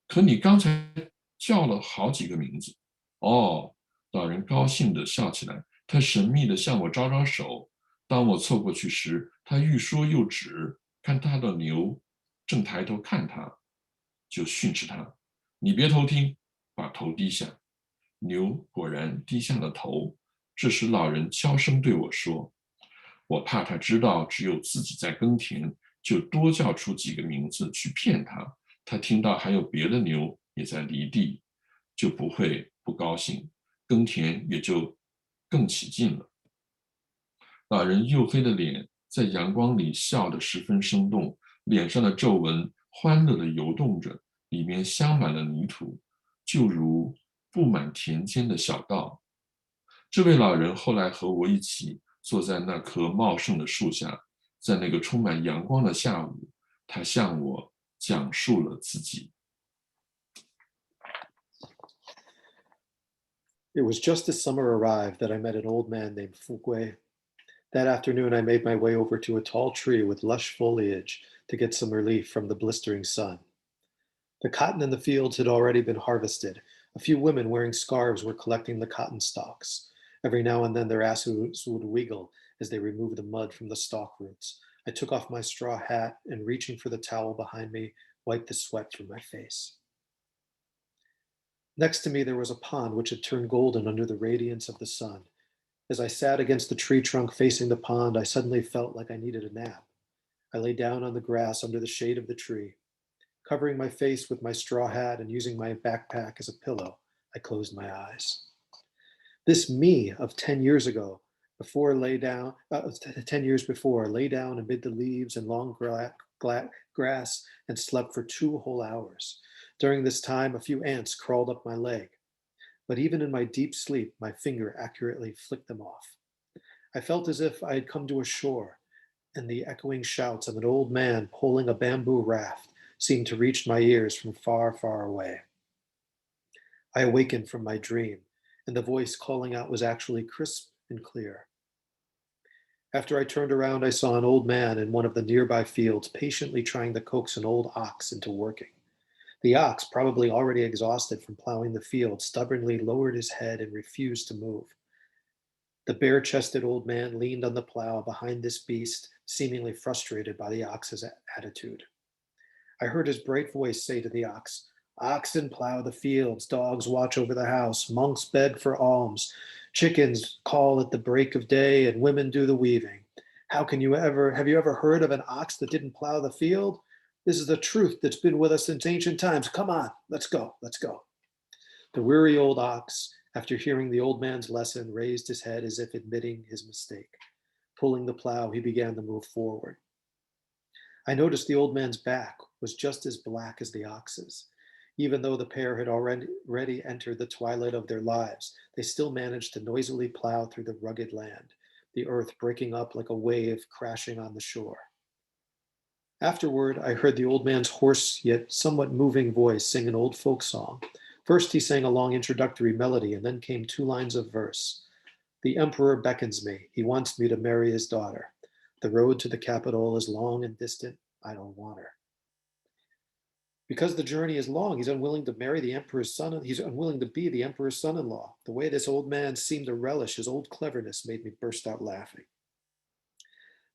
可你刚才叫了好几个名字。哦，老人高兴地笑起来，他神秘地向我招招手。当我凑过去时，他欲说又止，看他的牛正抬头看他，就训斥他：你别偷听，把头低下。牛果然低下了头。这时老人悄声对我说：我怕他知道只有自己在耕田，就多叫出几个名字去骗他。他听到还有别的牛也在犁地，就不会不高兴，耕田也就更起劲了。老人黝黑的脸在阳光里笑得十分生动，脸上的皱纹欢乐地游动着，里面镶满了泥土，就如布满田间的小道。这位老人后来和我一起坐在那棵茂盛的树下，在那个充满阳光的下午，他向我讲述了自己。It was just as summer arrived that I met an old man named Fugui. That afternoon, I made my way over to a tall tree with lush foliage to get some relief from the blistering sun. The cotton in the fields had already been harvested. A few women wearing scarves were collecting the cotton stalks. Every now and then, their asses would wiggle as they removed the mud from the stalk roots. I took off my straw hat and, reaching for the towel behind me, wiped the sweat from my face. Next to me, there was a pond which had turned golden under the radiance of the sun. As I sat against the tree trunk facing the pond, I suddenly felt like I needed a nap. I lay down on the grass under the shade of the tree. Covering my face with my straw hat and using my backpack as a pillow, I closed my eyes. This me of 10 years ago Before lay down, 10 years before, lay down amid the leaves and long grass and slept for 2 whole hours. During this time, a few ants crawled up my leg. But even in my deep sleep, my finger accurately flicked them off. I felt as if I had come to a shore, and the echoing shouts of an old man pulling a bamboo raft seemed to reach my ears from far, far away. I awakened from my dream, and the voice calling out was actually crisp and clear. After I turned around, I saw an old man in one of the nearby fields patiently trying to coax an old ox into working. The ox, probably already exhausted from plowing the field, stubbornly lowered his head and refused to move. The bare-chested old man leaned on the plow behind this beast, seemingly frustrated by the ox's attitude. I heard his bright voice say to the ox, "Oxen plow the fields, dogs watch over the house, monks beg for alms, chickens call at the break of day, and women do the weaving. Have you ever heard of an ox that didn't plow the field? This is the truth that's been with us since ancient times. Come on, let's go, let's go." The weary old ox, after hearing the old man's lesson, raised his head as if admitting his mistake. Pulling the plow, he began to move forward. I noticed the old man's back was just as black as the ox's. Even though the pair had already entered the twilight of their lives, they still managed to noisily plow through the rugged land, the earth breaking up like a wave crashing on the shore. Afterward, I heard the old man's hoarse yet somewhat moving voice sing an old folk song. First, he sang a long introductory melody, and then came 2 lines of verse. "The emperor beckons me. He wants me to marry his daughter. The road to the capital is long and distant. I don't want her." Because the journey is long, he's unwilling to marry the emperor's son. He's unwilling to be the emperor's son-in-law. The way this old man seemed to relish his old cleverness made me burst out laughing.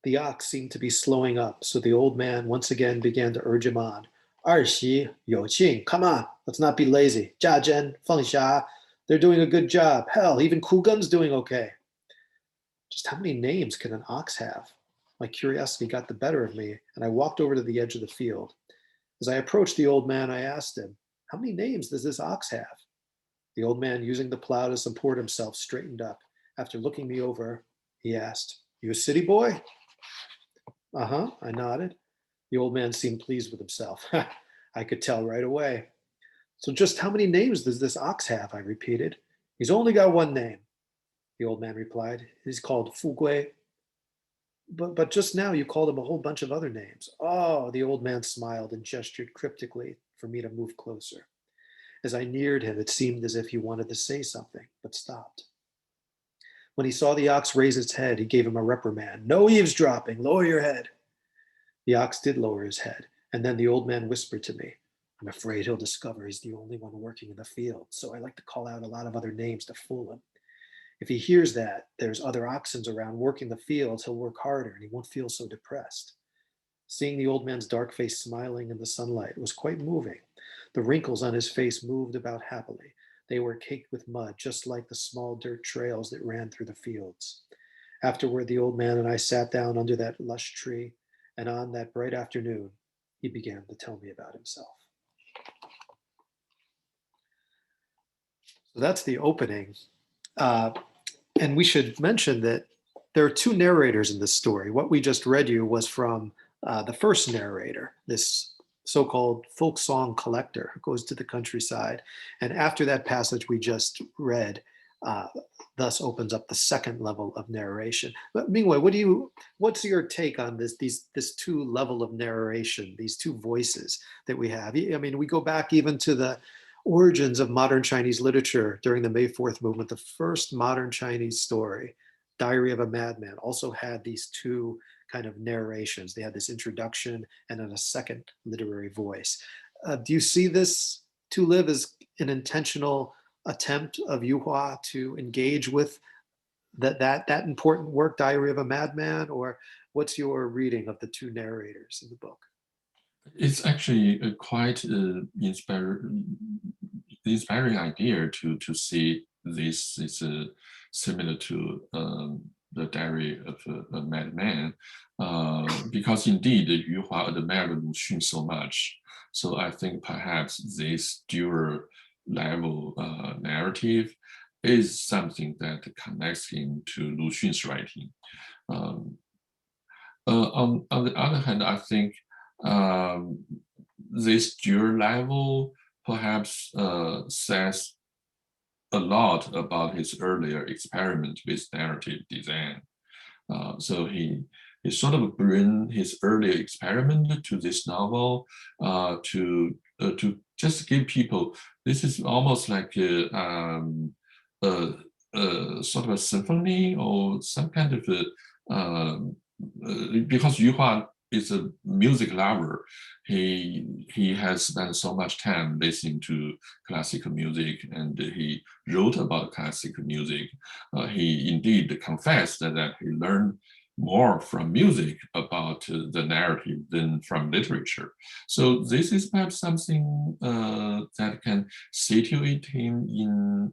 The ox seemed to be slowing up, so the old man once again began to urge him on. "Arxi, Youqing, come on, let's not be lazy. Jiazhen, Fengxia, they're doing a good job. Hell, even Kugun's doing okay." Just how many names can an ox have? My curiosity got the better of me, and I walked over to the edge of the field. As I approached the old man, I asked him, "How many names does this ox have?" The old man, using the plow to support himself, straightened up. After looking me over, he asked, "You a city boy?" "Uh-huh," I nodded. The old man seemed pleased with himself. I could tell right away. "So just how many names does this ox have?" I repeated. "He's only got 1 name," the old man replied. "He's called Fugui." But just now you called him a whole bunch of other names." "Oh," the old man smiled and gestured cryptically for me to move closer. As I neared him, it seemed as if he wanted to say something, but stopped. When he saw the ox raise its head, he gave him a reprimand. "No eavesdropping, lower your head." The ox did lower his head, and then the old man whispered to me, "I'm afraid he'll discover he's the only one working in the field, so I like to call out a lot of other names to fool him. If he hears that there's other oxen around working the fields, he'll work harder and he won't feel so depressed." Seeing the old man's dark face smiling in the sunlight was quite moving. The wrinkles on his face moved about happily. They were caked with mud, just like the small dirt trails that ran through the fields. Afterward, the old man and I sat down under that lush tree, and on that bright afternoon, he began to tell me about himself. So that's the opening. And we should mention that there are 2 narrators in this story. What we just read you was from the first narrator, this so-called folk song collector who goes to the countryside. And after that passage we just read, thus opens up the second level of narration. But Mingwei, what's your take on this 2 level of narration, these 2 voices that we have? I mean, we go back even to the origins of modern Chinese literature during the May 4th movement. The first modern Chinese story, Diary of a Madman, also had these 2 kind of narrations. They had this introduction and then a second literary voice. Do you see this To Live as an intentional attempt of Yu Hua to engage with that important work, Diary of a Madman, or what's your reading of the 2 narrators in the book? It's actually a quite inspiring idea to see this is similar to the Diary of a Madman, because indeed Yu Hua admired Lu Xun so much. So I think perhaps this dual level narrative is something that connects him to Lu Xun's writing. On the other hand, I think this dual level perhaps says a lot about his earlier experiment with narrative design. So he sort of bring his earlier experiment to this novel to just give people, this is almost like a sort of a symphony or some kind of because Yu Hua is a music lover. He has spent so much time listening to classical music, and he wrote about classical music. He indeed confessed that he learned more from music about the narrative than from literature. So this is perhaps something that can situate him in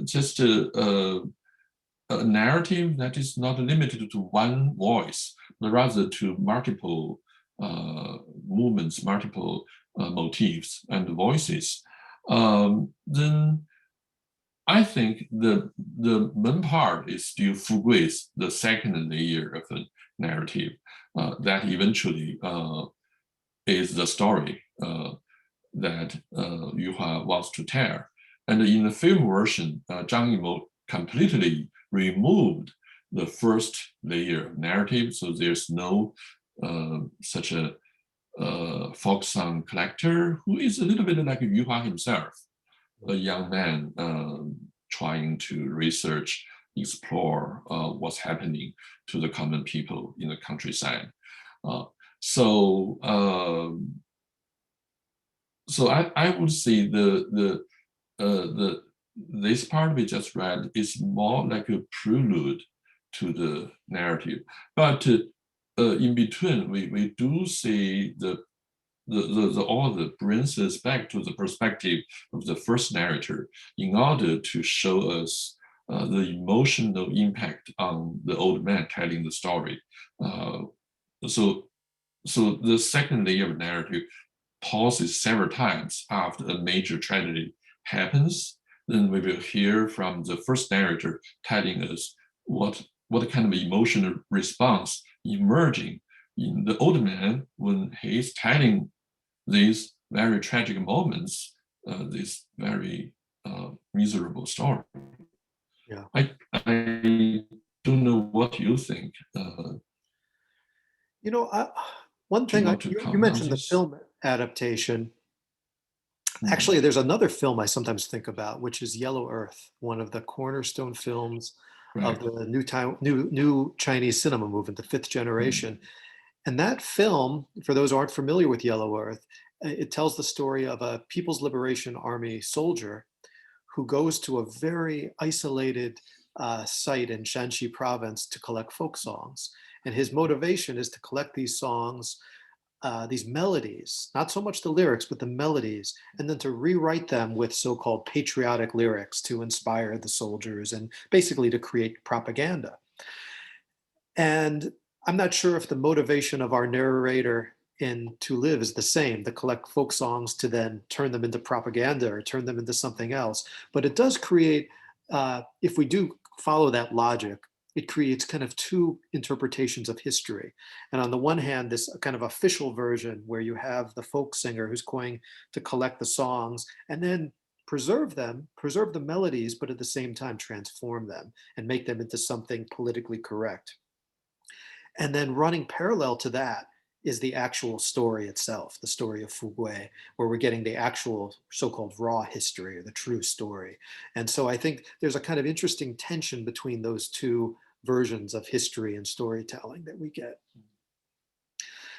just a narrative that is not limited to one voice, but rather to multiple movements, multiple motifs and voices. Then I think the main part is still Fugui's, the second layer of the narrative that eventually is the story that Yu Hua wants to tell. And in the film version, Zhang Yimou completely removed the first layer of narrative, so there's no such a folk song collector who is a little bit like Yu Hua himself, a young man trying to research, explore what's happening to the common people in the countryside. So I would say this part we just read is more like a prelude to the narrative, but in between we do see the author brings us back to the perspective of the first narrator in order to show us the emotional impact on the old man telling the story. So the second layer of narrative pauses several times after a major tragedy happens. Then we will hear from the first narrator telling us what kind of emotional response emerging in the old man when he is telling these very tragic moments, this very miserable story. Yeah. I don't know what you think. One thing you mentioned the this? film adaptation. Actually, there's another film I sometimes think about, which is Yellow Earth, one of the cornerstone films of the new Chinese cinema movement, the fifth generation. And that film, for those who aren't familiar with Yellow Earth, it tells the story of a People's Liberation Army soldier who goes to a very isolated site in Shanxi province to collect folk songs. And his motivation is to collect these songs, these melodies, not so much the lyrics, but the melodies, and then to rewrite them with so-called patriotic lyrics to inspire the soldiers and basically to create propaganda. And I'm not sure if the motivation of our narrator in To Live is the same, to collect folk songs to then turn them into propaganda or turn them into something else. But it does create, if we do follow that logic, it creates kind of two interpretations of history. And on the one hand, this kind of official version where you have the folk singer who's going to collect the songs and then preserve the melodies, but at the same time transform them and make them into something politically correct. And then running parallel to that is the actual story itself, the story of Fugui, where we're getting the actual so-called raw history or the true story. And so I think there's a kind of interesting tension between those two versions of history and storytelling that we get.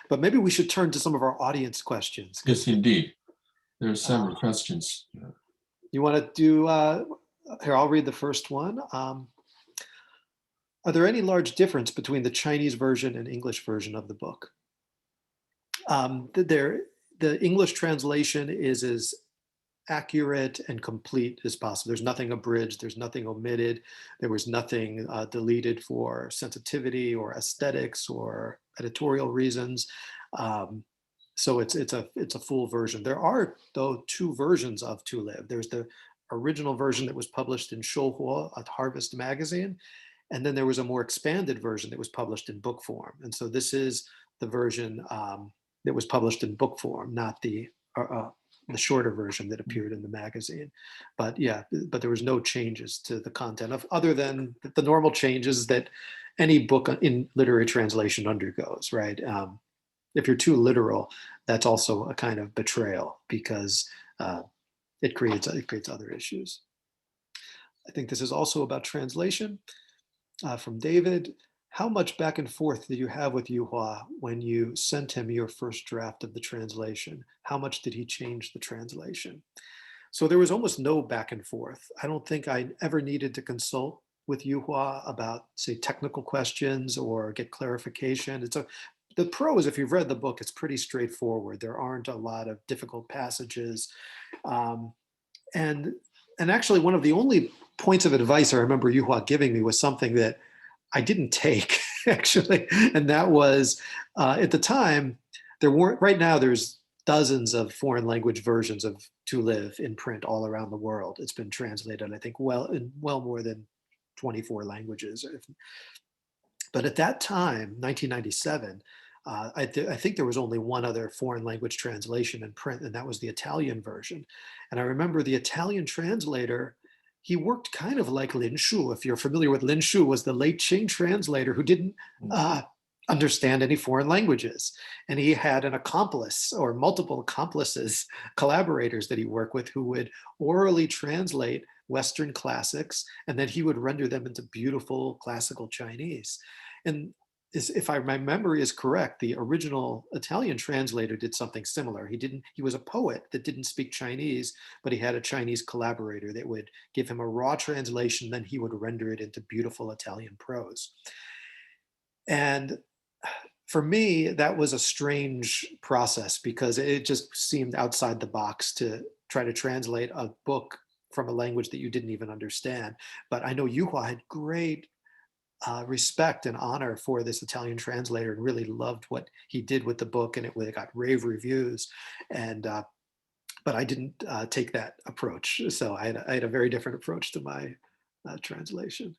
But maybe we should turn to some of our audience questions. Yes, indeed. There are several questions. You want to do, here, I'll read the first one. Are there any large difference between the Chinese version and English version of the book? The English translation is as accurate and complete as possible. There's nothing abridged, there's nothing omitted, there was nothing deleted for sensitivity or aesthetics or editorial reasons. So it's a full version. There are, though, two versions of To Live. There's the original version that was published in Yu Hua at Harvest magazine. And then there was a more expanded version that was published in book form. And so this is the version that was published in book form, not the shorter version that appeared in the magazine. But yeah, but there was no changes to the content of other than the normal changes that any book in literary translation undergoes, right? If you're too literal, that's also a kind of betrayal because it creates other issues. I think this is also about translation. From David, how much back and forth did you have with Yu Hua when you sent him your first draft of the translation? How much did he change the translation? So there was almost no back and forth. I don't think I ever needed to consult with Yu Hua about, say, technical questions or get clarification. The pro is, if you've read the book, it's pretty straightforward. There aren't a lot of difficult passages. And actually, one of the only points of advice I remember Yu Hua giving me was something that I didn't take, actually. And that was, at the time, there weren't, right now there's dozens of foreign language versions of To Live in print all around the world. It's been translated, I think, in well more than 24 languages. But at that time, 1997, I think there was only one other foreign language translation in print, and that was the Italian version. And I remember the Italian translator, he worked kind of like Lin Shu. If you're familiar with Lin Shu, was the late Qing translator who didn't understand any foreign languages. And he had an accomplice or multiple accomplices, collaborators that he worked with who would orally translate Western classics, and then he would render them into beautiful classical Chinese. And if my memory is correct, the original Italian translator did something similar. He was a poet that didn't speak Chinese, but he had a Chinese collaborator that would give him a raw translation, then he would render it into beautiful Italian prose. And for me, that was a strange process because it just seemed outside the box to try to translate a book from a language that you didn't even understand. But I know Yu Hua had great respect and honor for this Italian translator and really loved what he did with the book, and it got rave reviews. And but I didn't take that approach, so I had a very different approach to my translation.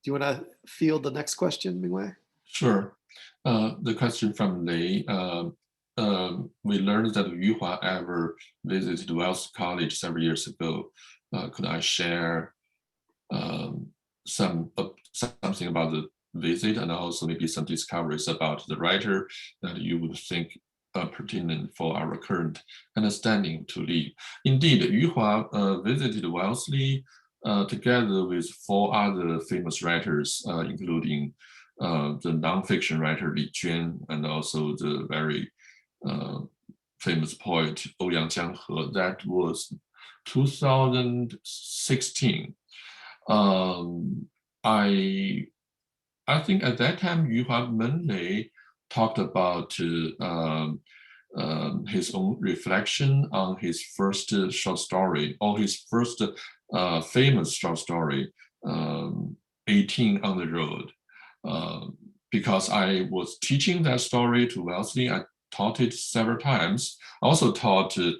Do you want to field the next question, Mingwei? Sure. The question from Lei. We learned that Yu Hua ever visited Wellesley College several years ago. Could I share something about the visit and also maybe some discoveries about the writer that you would think pertinent for our current understanding to Li? Indeed, Yu Hua visited Wellesley together with 4 other famous writers, including the nonfiction writer Li Juan and also the very famous poet Ouyang Jianghe. That was 2016. I think at that time Yu Hua mainly talked about his own reflection on his first short story, or his first famous short story, 18 on the Road. Because I was teaching that story to Wellesley, I taught it several times. I also taught to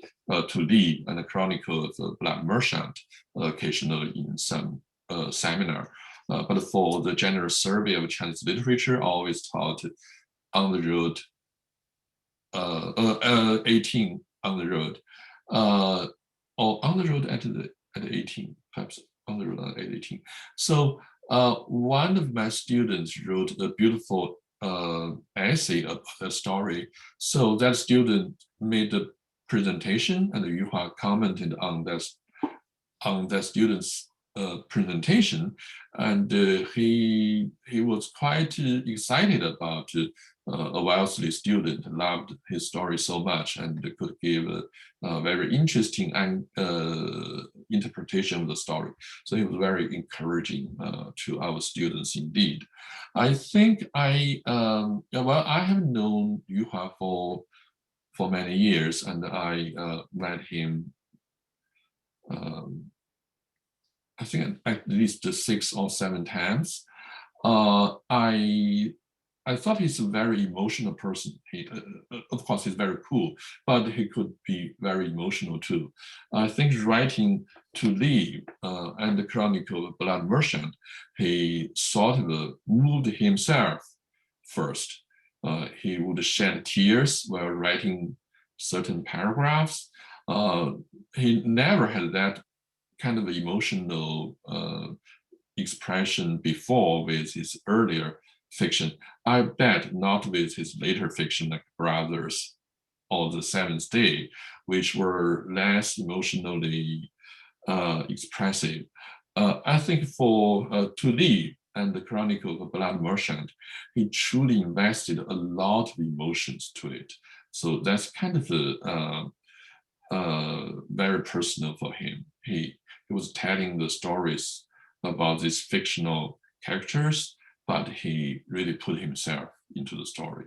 Li and the Chronicle of the Black Merchant occasionally in some seminar. But for the general survey of Chinese literature, I always taught On the Road, 18 on the Road, or On the Road at 18, perhaps On the Road at 18. So one of my students wrote a beautiful essay about the story. So that student made a presentation, and Yu Hua commented on that student's presentation, and he was quite excited about a Wellesley student, loved his story so much, and could give a very interesting interpretation of the story. So he was very encouraging to our students indeed. I think I have known Yu Hua for many years, and I met him I think at least 6 or 7 times. I I thought he's a very emotional person. He, of course, he's very cool, but he could be very emotional too. I think writing To Leave and the Chronicle of Blood Merchant, he sort of moved himself first. He would shed tears while writing certain paragraphs. He never had that kind of emotional expression before with his earlier fiction. I bet not with his later fiction like Brothers or The Seventh Day, which were less emotionally expressive. I think for To Leave and the Chronicle of a Blood Merchant, he truly invested a lot of emotions to it. So that's kind of very personal for him. He was telling the stories about these fictional characters, but he really put himself into the story.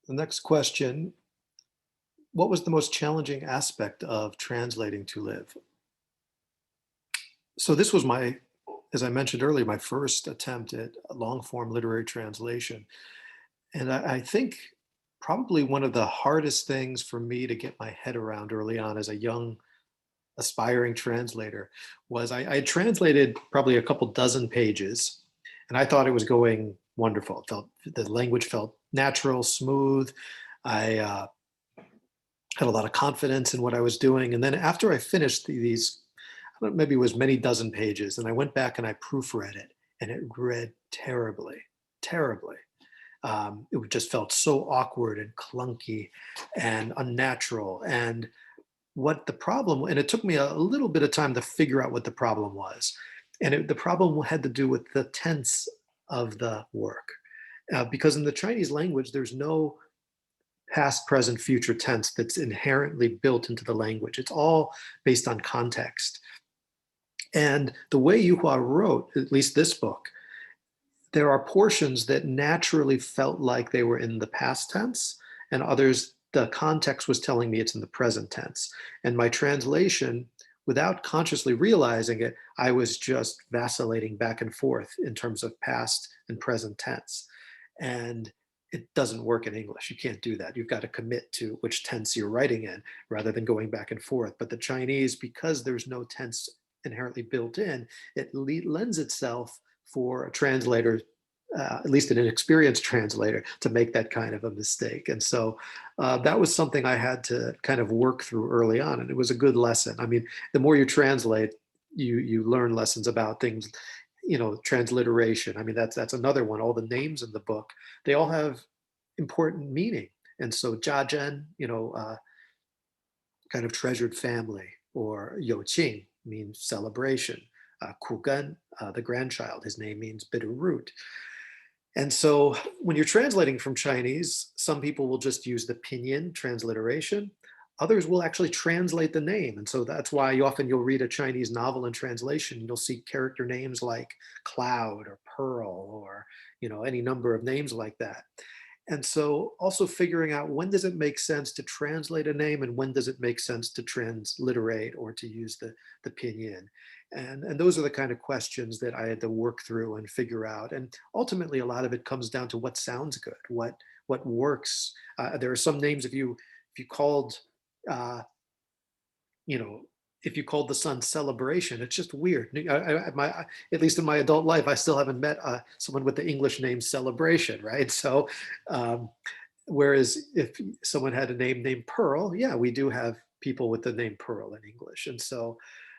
The next question, what was the most challenging aspect of translating To Live? So this was my, as I mentioned earlier, my first attempt at long form literary translation. And I think probably one of the hardest things for me to get my head around early on as a young aspiring translator was I had translated probably a couple dozen pages, and I thought it was going wonderful. It felt, the language felt natural, smooth. I had a lot of confidence in what I was doing. And then after I finished these, I don't know, maybe it was many dozen pages, and I went back and I proofread it, and it read terribly, terribly. It just felt so awkward and clunky and unnatural. And what the problem, and it took me a little bit of time to figure out what the problem was. And the problem had to do with the tense of the work. Because in the Chinese language, there's no past, present, future tense that's inherently built into the language. It's all based on context. And the way Yu Hua wrote, at least this book, there are portions that naturally felt like they were in the past tense, and others, the context was telling me it's in the present tense. And my translation, without consciously realizing it, I was just vacillating back and forth in terms of past and present tense. And it doesn't work in English. You can't do that. You've got to commit to which tense you're writing in rather than going back and forth. But the Chinese, because there's no tense inherently built in, it lends itself for a translator, at least an inexperienced translator, to make that kind of a mistake. And so that was something I had to kind of work through early on. And it was a good lesson. I mean, the more you translate, you learn lessons about things, you know, transliteration. I mean, that's another one. All the names in the book, they all have important meaning. And so Jiazhen, you know, kind of treasured family, or Youqing means celebration. Kugan, the grandchild, his name means bitter root. And so when you're translating from Chinese, some people will just use the pinyin transliteration. Others will actually translate the name. And so that's why you'll read a Chinese novel in translation, you'll see character names like Cloud or Pearl, or, you know, any number of names like that. And so also figuring out, when does it make sense to translate a name and when does it make sense to transliterate or to use the pinyin. And those are the kind of questions that I had to work through and figure out. And ultimately, a lot of it comes down to what sounds good, what works. There are some names, if you called, you know, if you called the sun Celebration, it's just weird. At least in my adult life, I still haven't met someone with the English name Celebration, right? So, whereas if someone had a name named Pearl, yeah, we do have people with the name Pearl in English. And so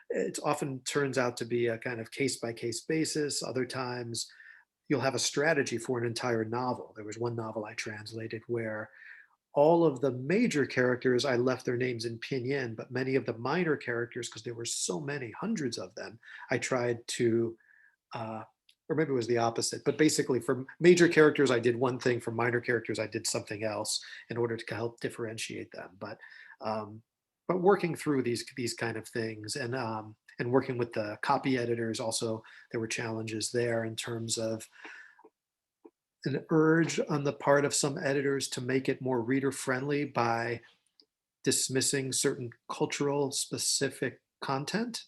it often turns out to be a kind of case by case basis. Other times you'll have a strategy for an entire novel. There was one novel I translated where all of the major characters, I left their names in pinyin, but many of the minor characters, because there were so many, hundreds of them, I tried to, or maybe it was the opposite, but basically for major characters, I did one thing. For minor characters, I did something else in order to help differentiate them. But working through these kind of things, and working with the copy editors, also there were challenges there in terms of an urge on the part of some editors to make it more reader friendly by dismissing certain cultural specific content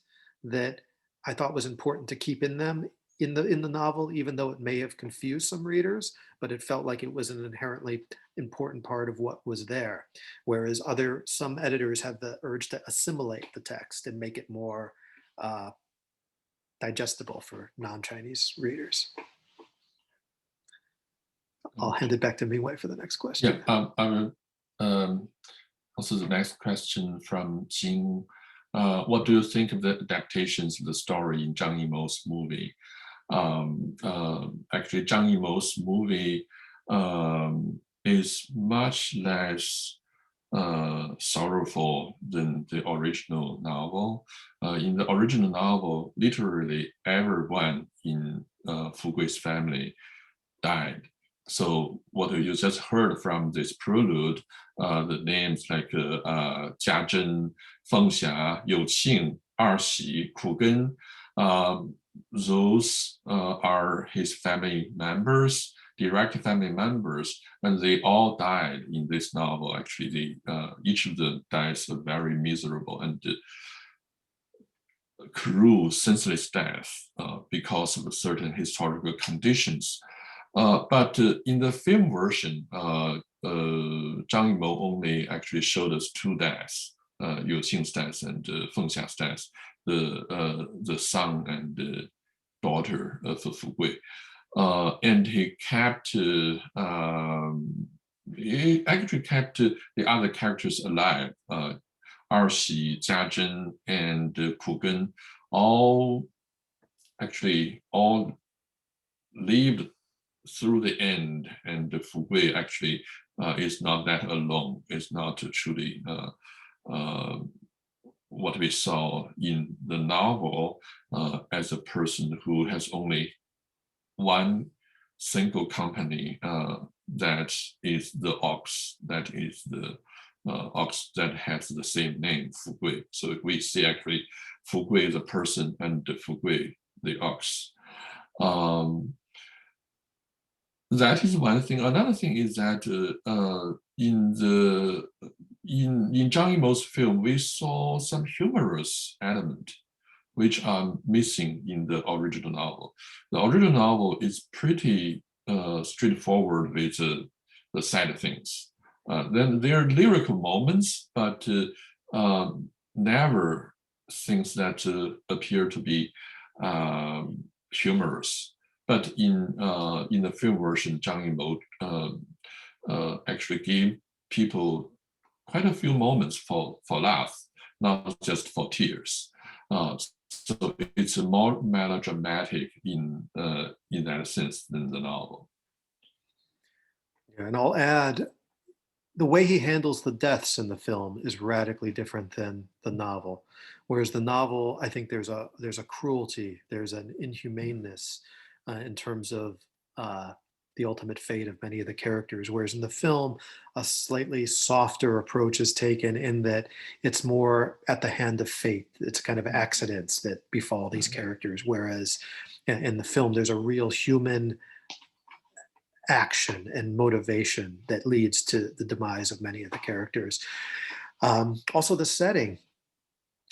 that I thought was important to keep in them in the novel, even though it may have confused some readers, but it felt like it was an inherently important part of what was there. Whereas some editors have the urge to assimilate the text and make it more digestible for non-Chinese readers. I'll hand it back to Mingwei for the next question. Yeah, I will also the next question from Jing. What do you think of the adaptations of the story in Zhang Yimou's movie? Actually, Zhang Yimou's movie is much less sorrowful than the original novel. In the original novel, literally everyone in Fu Gui's family died. So what you just heard from this prelude, the names like Jia Zhen, Feng Xia, You Qing, Xi, Ku Gen, those are his family members, direct family members, and they all died in this novel. Actually, each of them dies a very miserable and cruel, senseless death because of certain historical conditions. But in the film version, Zhang Yimou only actually showed us two deaths, Yu Qing's death and Feng Xia's death, the son and the daughter of Fu Gui. And he actually kept the other characters alive. Xi, Jia Zhen, and Ku Gen all lived through the end, and Fu Gui actually is not that alone. It's not truly what we saw in the novel as a person who has only one single company that is the ox, that is the ox that has the same name, Fu Gui. So we see actually Fu Gui the person and Fu Gui the ox. That is one thing. Another thing is that in Zhang Yimou's film, we saw some humorous element which are missing in the original novel. The original novel is pretty straightforward with the sad things. Then there are lyrical moments, but never things that appear to be humorous. But in the film version, Zhang Yimou actually gave people quite a few moments for laugh, not just for tears. So it's more melodramatic in that sense than the novel. Yeah, and I'll add, the way he handles the deaths in the film is radically different than the novel. Whereas the novel, I think there's a cruelty, there's an inhumaneness in terms of the ultimate fate of many of the characters. Whereas in the film, a slightly softer approach is taken in that it's more at the hand of fate. It's kind of accidents that befall these characters. Whereas in the film, there's a real human action and motivation that leads to the demise of many of the characters. Also, the setting.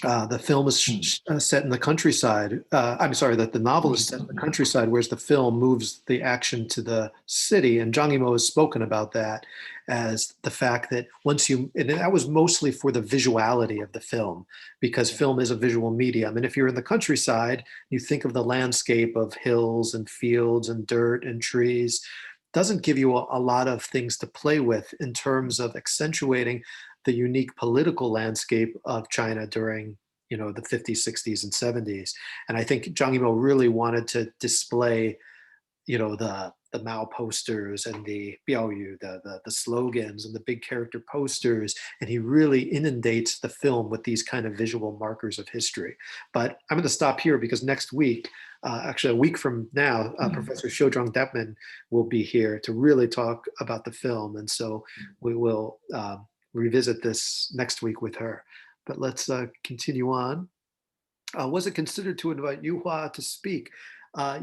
The film is set in the countryside. I'm sorry, that the novel is set in the countryside, whereas the film moves the action to the city. And Zhang Yimou has spoken about that as the fact that and that was mostly for the visuality of the film, because film is a visual medium. And if you're in the countryside, you think of the landscape of hills and fields and dirt and trees, doesn't give you a lot of things to play with in terms of accentuating the unique political landscape of China during, the 50s, 60s, and 70s. And I think Zhang Yimou really wanted to display, the Mao posters and the Biaoyu, the slogans and the big character posters. And he really inundates the film with these kind of visual markers of history. But I'm going to stop here because next week, actually a week from now, Professor Xiuzhang Depman will be here to really talk about the film. And so we will revisit this next week with her. But let's continue on. Was it considered to invite Yu Hua to speak?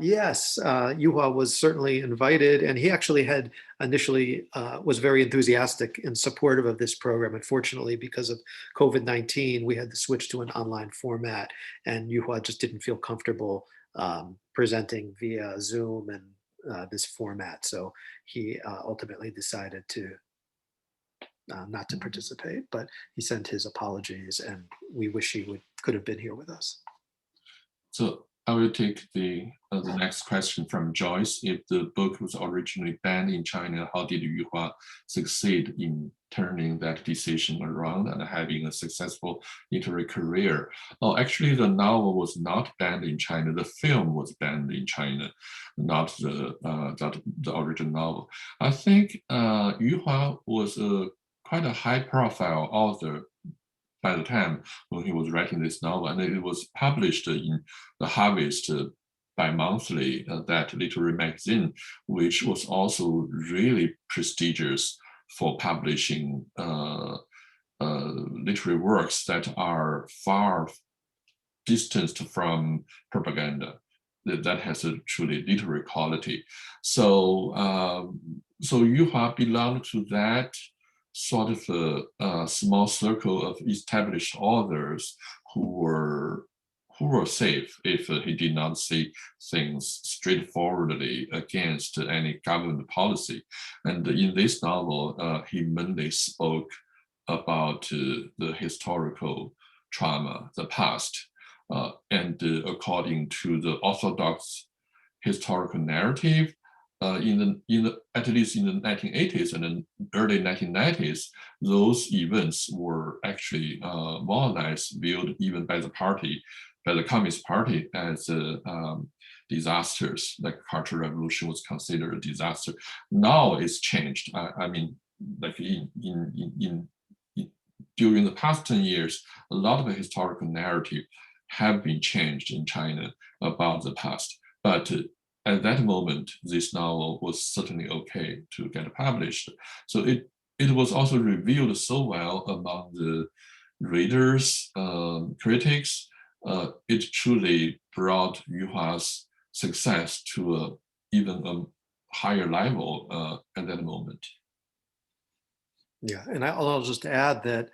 Yes, Yu Hua was certainly invited, and he actually had initially was very enthusiastic and supportive of this program. Unfortunately, because of COVID-19, we had to switch to an online format, and Yu Hua just didn't feel comfortable presenting via Zoom and this format. So he ultimately decided to not to participate, but he sent his apologies, and we wish he could have been here with us. So I will take the next question from Joyce. If the book was originally banned in China, how did Yu Hua succeed in turning that decision around and having a successful literary career? Oh, actually, the novel was not banned in China. The film was banned in China, not the original novel. I think Yu Hua was quite a high-profile author by the time when he was writing this novel, and it was published in the Harvest bi-monthly, that literary magazine, which was also really prestigious for publishing literary works that are far distanced from propaganda. That has a truly literary quality. So, so Yu Hua belonged to that sort of a small circle of established authors who were safe if he did not say things straightforwardly against any government policy. And in this novel, he mainly spoke about the historical trauma, the past, and according to the orthodox historical narrative, at least in the 1980s and then early 1990s, those events were actually more or less viewed even by the Communist Party as disasters. Like Cultural Revolution was considered a disaster. Now it's changed. I mean, like during the past 10 years, a lot of the historical narrative have been changed in China about the past. But at that moment, this novel was certainly okay to get published. So it was also reviewed so well among the readers, critics. It truly brought Yu Hua's success to even a higher level at that moment. Yeah, and I'll just add that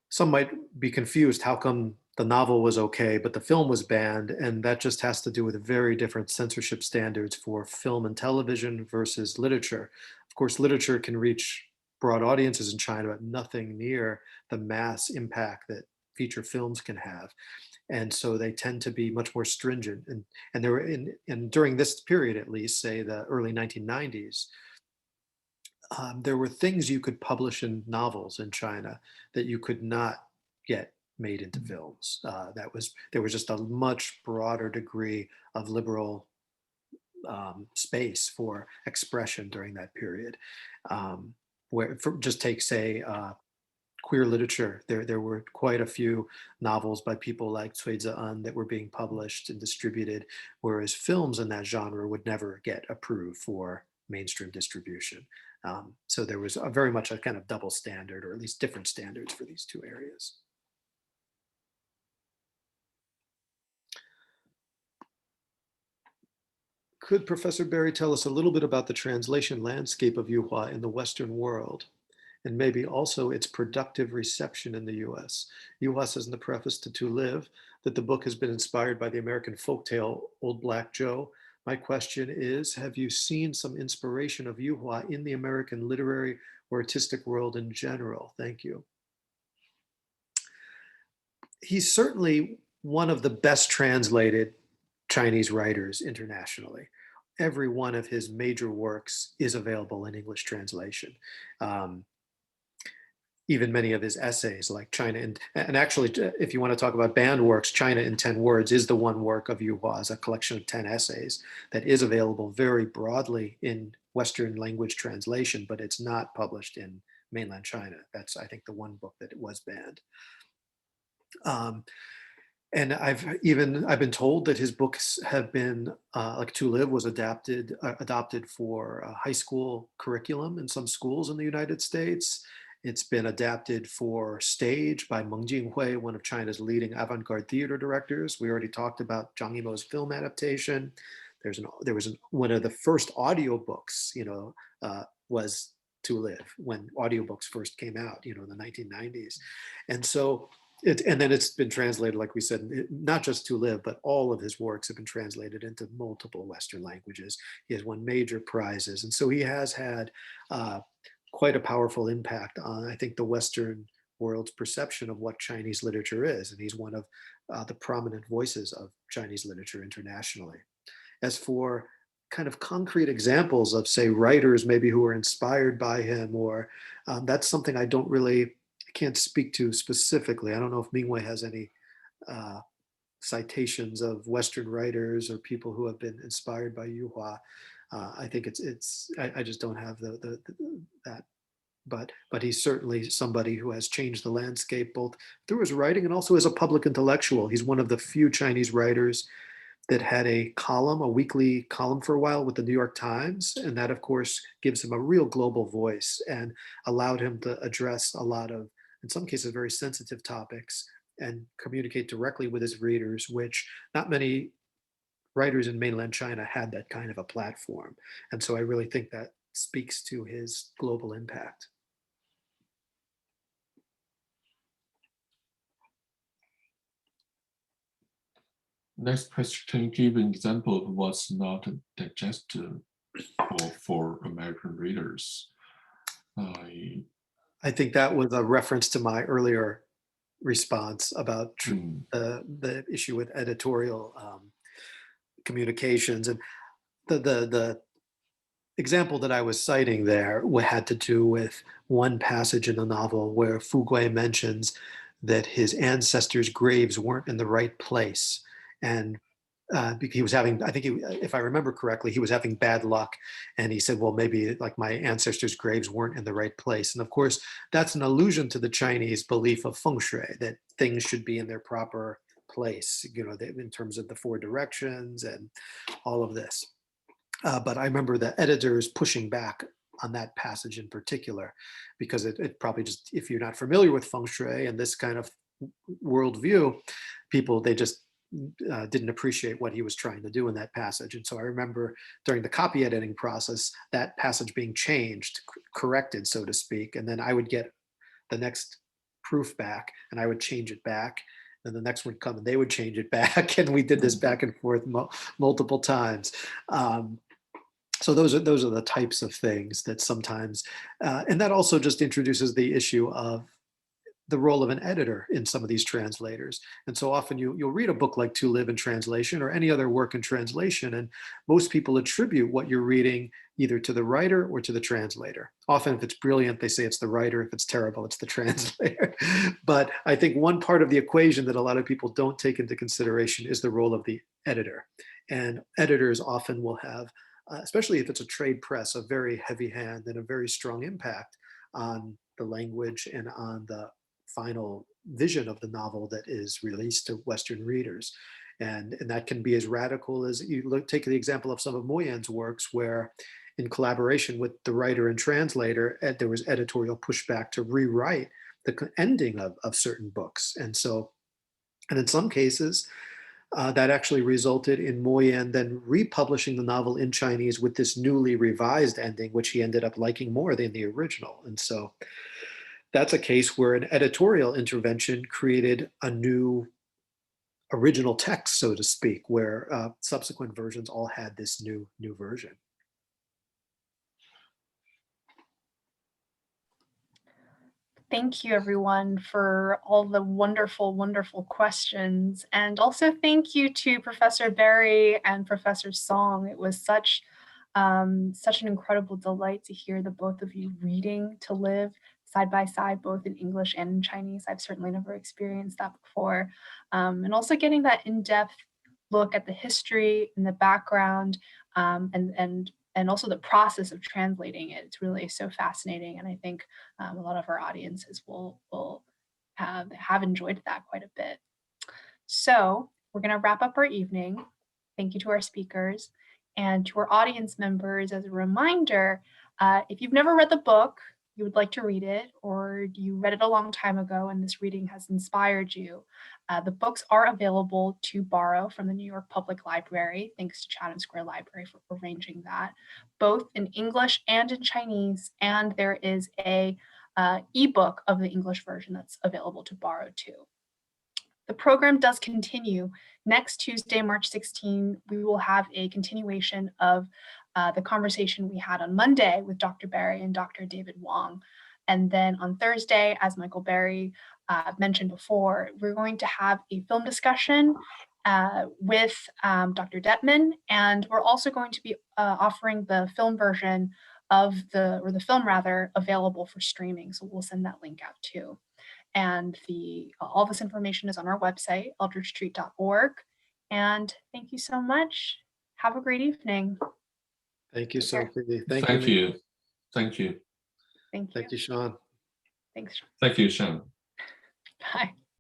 some might be confused. How come the novel was okay, but the film was banned? And that just has to do with very different censorship standards for film and television versus literature. Of course, literature can reach broad audiences in China, but nothing near the mass impact that feature films can have. And so they tend to be much more stringent. And there were and during this period, at least, say the early 1990s, there were things you could publish in novels in China that you could not get made into films. There was just a much broader degree of liberal space for expression during that period. Just take, say, queer literature. There were quite a few novels by people like Cui Zi'an that were being published and distributed, whereas films in that genre would never get approved for mainstream distribution. So there was very much a kind of double standard, or at least different standards for these two areas. Could Professor Berry tell us a little bit about the translation landscape of Yu Hua in the Western world, and maybe also its productive reception in the US? Yu Hua says in the preface to Live that the book has been inspired by the American folktale Old Black Joe. My question is, have you seen some inspiration of Yu Hua in the American literary or artistic world in general? Thank you. He's certainly one of the best translated Chinese writers internationally. Every one of his major works is available in English translation. Even many of his essays, like China, and actually, if you want to talk about banned works, China in 10 Words is the one work of Yu Hua's, a collection of 10 essays that is available very broadly in Western language translation, but it's not published in mainland China. That's, I think, the one book that it was banned. And I've been told that his books have been, like To Live was adopted for high school curriculum in some schools in the United States. It's been adapted for stage by Meng Jinghui, one of China's leading avant-garde theater directors. We already talked about Zhang Yimou's film adaptation. One of the first audiobooks, was To Live, when audiobooks first came out, in the 1990s. And so and then it's been translated, like we said, not just To Live, but all of his works have been translated into multiple Western languages. He has won major prizes. And so he has had quite a powerful impact on, I think, the Western world's perception of what Chinese literature is. And he's one of the prominent voices of Chinese literature internationally. As for kind of concrete examples of, say, writers maybe who are inspired by him, or that's something I can't speak to specifically. I don't know if Mingwei has any citations of Western writers or people who have been inspired by Yu Hua. I think I just don't have that. But he's certainly somebody who has changed the landscape both through his writing and also as a public intellectual. He's one of the few Chinese writers that had a weekly column for a while with the New York Times. And that, of course, gives him a real global voice and allowed him to address a lot of, in some cases, very sensitive topics and communicate directly with his readers, which not many writers in mainland China had that kind of a platform. And so I really think that speaks to his global impact. Next question, give an example of what's not digestible for American readers. I think that was a reference to my earlier response about the issue with editorial communications. And the example that I was citing there had to do with one passage in the novel where Fu Gui mentions that his ancestors' graves weren't in the right place. And he was having, if I remember correctly, he was having bad luck. And he said, well, maybe like my ancestors' graves weren't in the right place. And of course, that's an allusion to the Chinese belief of feng shui, that things should be in their proper place, in terms of the four directions and all of this. But I remember the editors pushing back on that passage in particular, because it probably just, if you're not familiar with feng shui and this kind of worldview, they just didn't appreciate what he was trying to do in that passage. And so I remember during the copy editing process, that passage being changed, corrected, so to speak. And then I would get the next proof back and I would change it back. And the next one would come and they would change it back. And we did this back and forth multiple times. So those are the types of things that sometimes, and that also just introduces the issue of the role of an editor in some of these translators. And so often you'll read a book like To Live in translation or any other work in translation, and most people attribute what you're reading either to the writer or to the translator. Often if it's brilliant, they say it's the writer. If it's terrible, it's the translator. But I think one part of the equation that a lot of people don't take into consideration is the role of the editor. And editors often will have, especially if it's a trade press, a very heavy hand and a very strong impact on the language and on the final vision of the novel that is released to Western readers. And that can be as radical as take the example of some of Moyen's works, where in collaboration with the writer and translator, there was editorial pushback to rewrite the ending of certain books. And in some cases, that actually resulted in Moyen then republishing the novel in Chinese with this newly revised ending, which he ended up liking more than the original. And so that's a case where an editorial intervention created a new original text, so to speak, where subsequent versions all had this new version. Thank you, everyone, for all the wonderful, wonderful questions. And also thank you to Professor Berry and Professor Song. It was such an incredible delight to hear the both of you reading To Live side by side, both in English and in Chinese. I've certainly never experienced that before. And also getting that in-depth look at the history and the background and also the process of translating it. It's really so fascinating. And I think a lot of our audiences will have enjoyed that quite a bit. So we're going to wrap up our evening. Thank you to our speakers and to our audience members. As a reminder, if you've never read the book, you would like to read it, or you read it a long time ago and this reading has inspired you, the books are available to borrow from the New York Public Library. Thanks to Chatham Square Library for arranging that, both in English and in Chinese. And there is a ebook of the English version that's available to borrow too. The program does continue. Next Tuesday, March 16, we will have a continuation of the conversation we had on Monday with Dr. Barry and Dr. David Wong. And then on Thursday, as Michael Barry mentioned before, we're going to have a film discussion with Dr. Detman, and we're also going to be offering the film version of the film rather, available for streaming. So we'll send that link out too. And all this information is on our website, eldritchstreet.org. And thank you so much. Have a great evening. Thank you, Take care. Sophie. Thank you. Thank you. Thank you. Thank you. Thank you, Sean. Thanks. Thank you, Sean. Bye.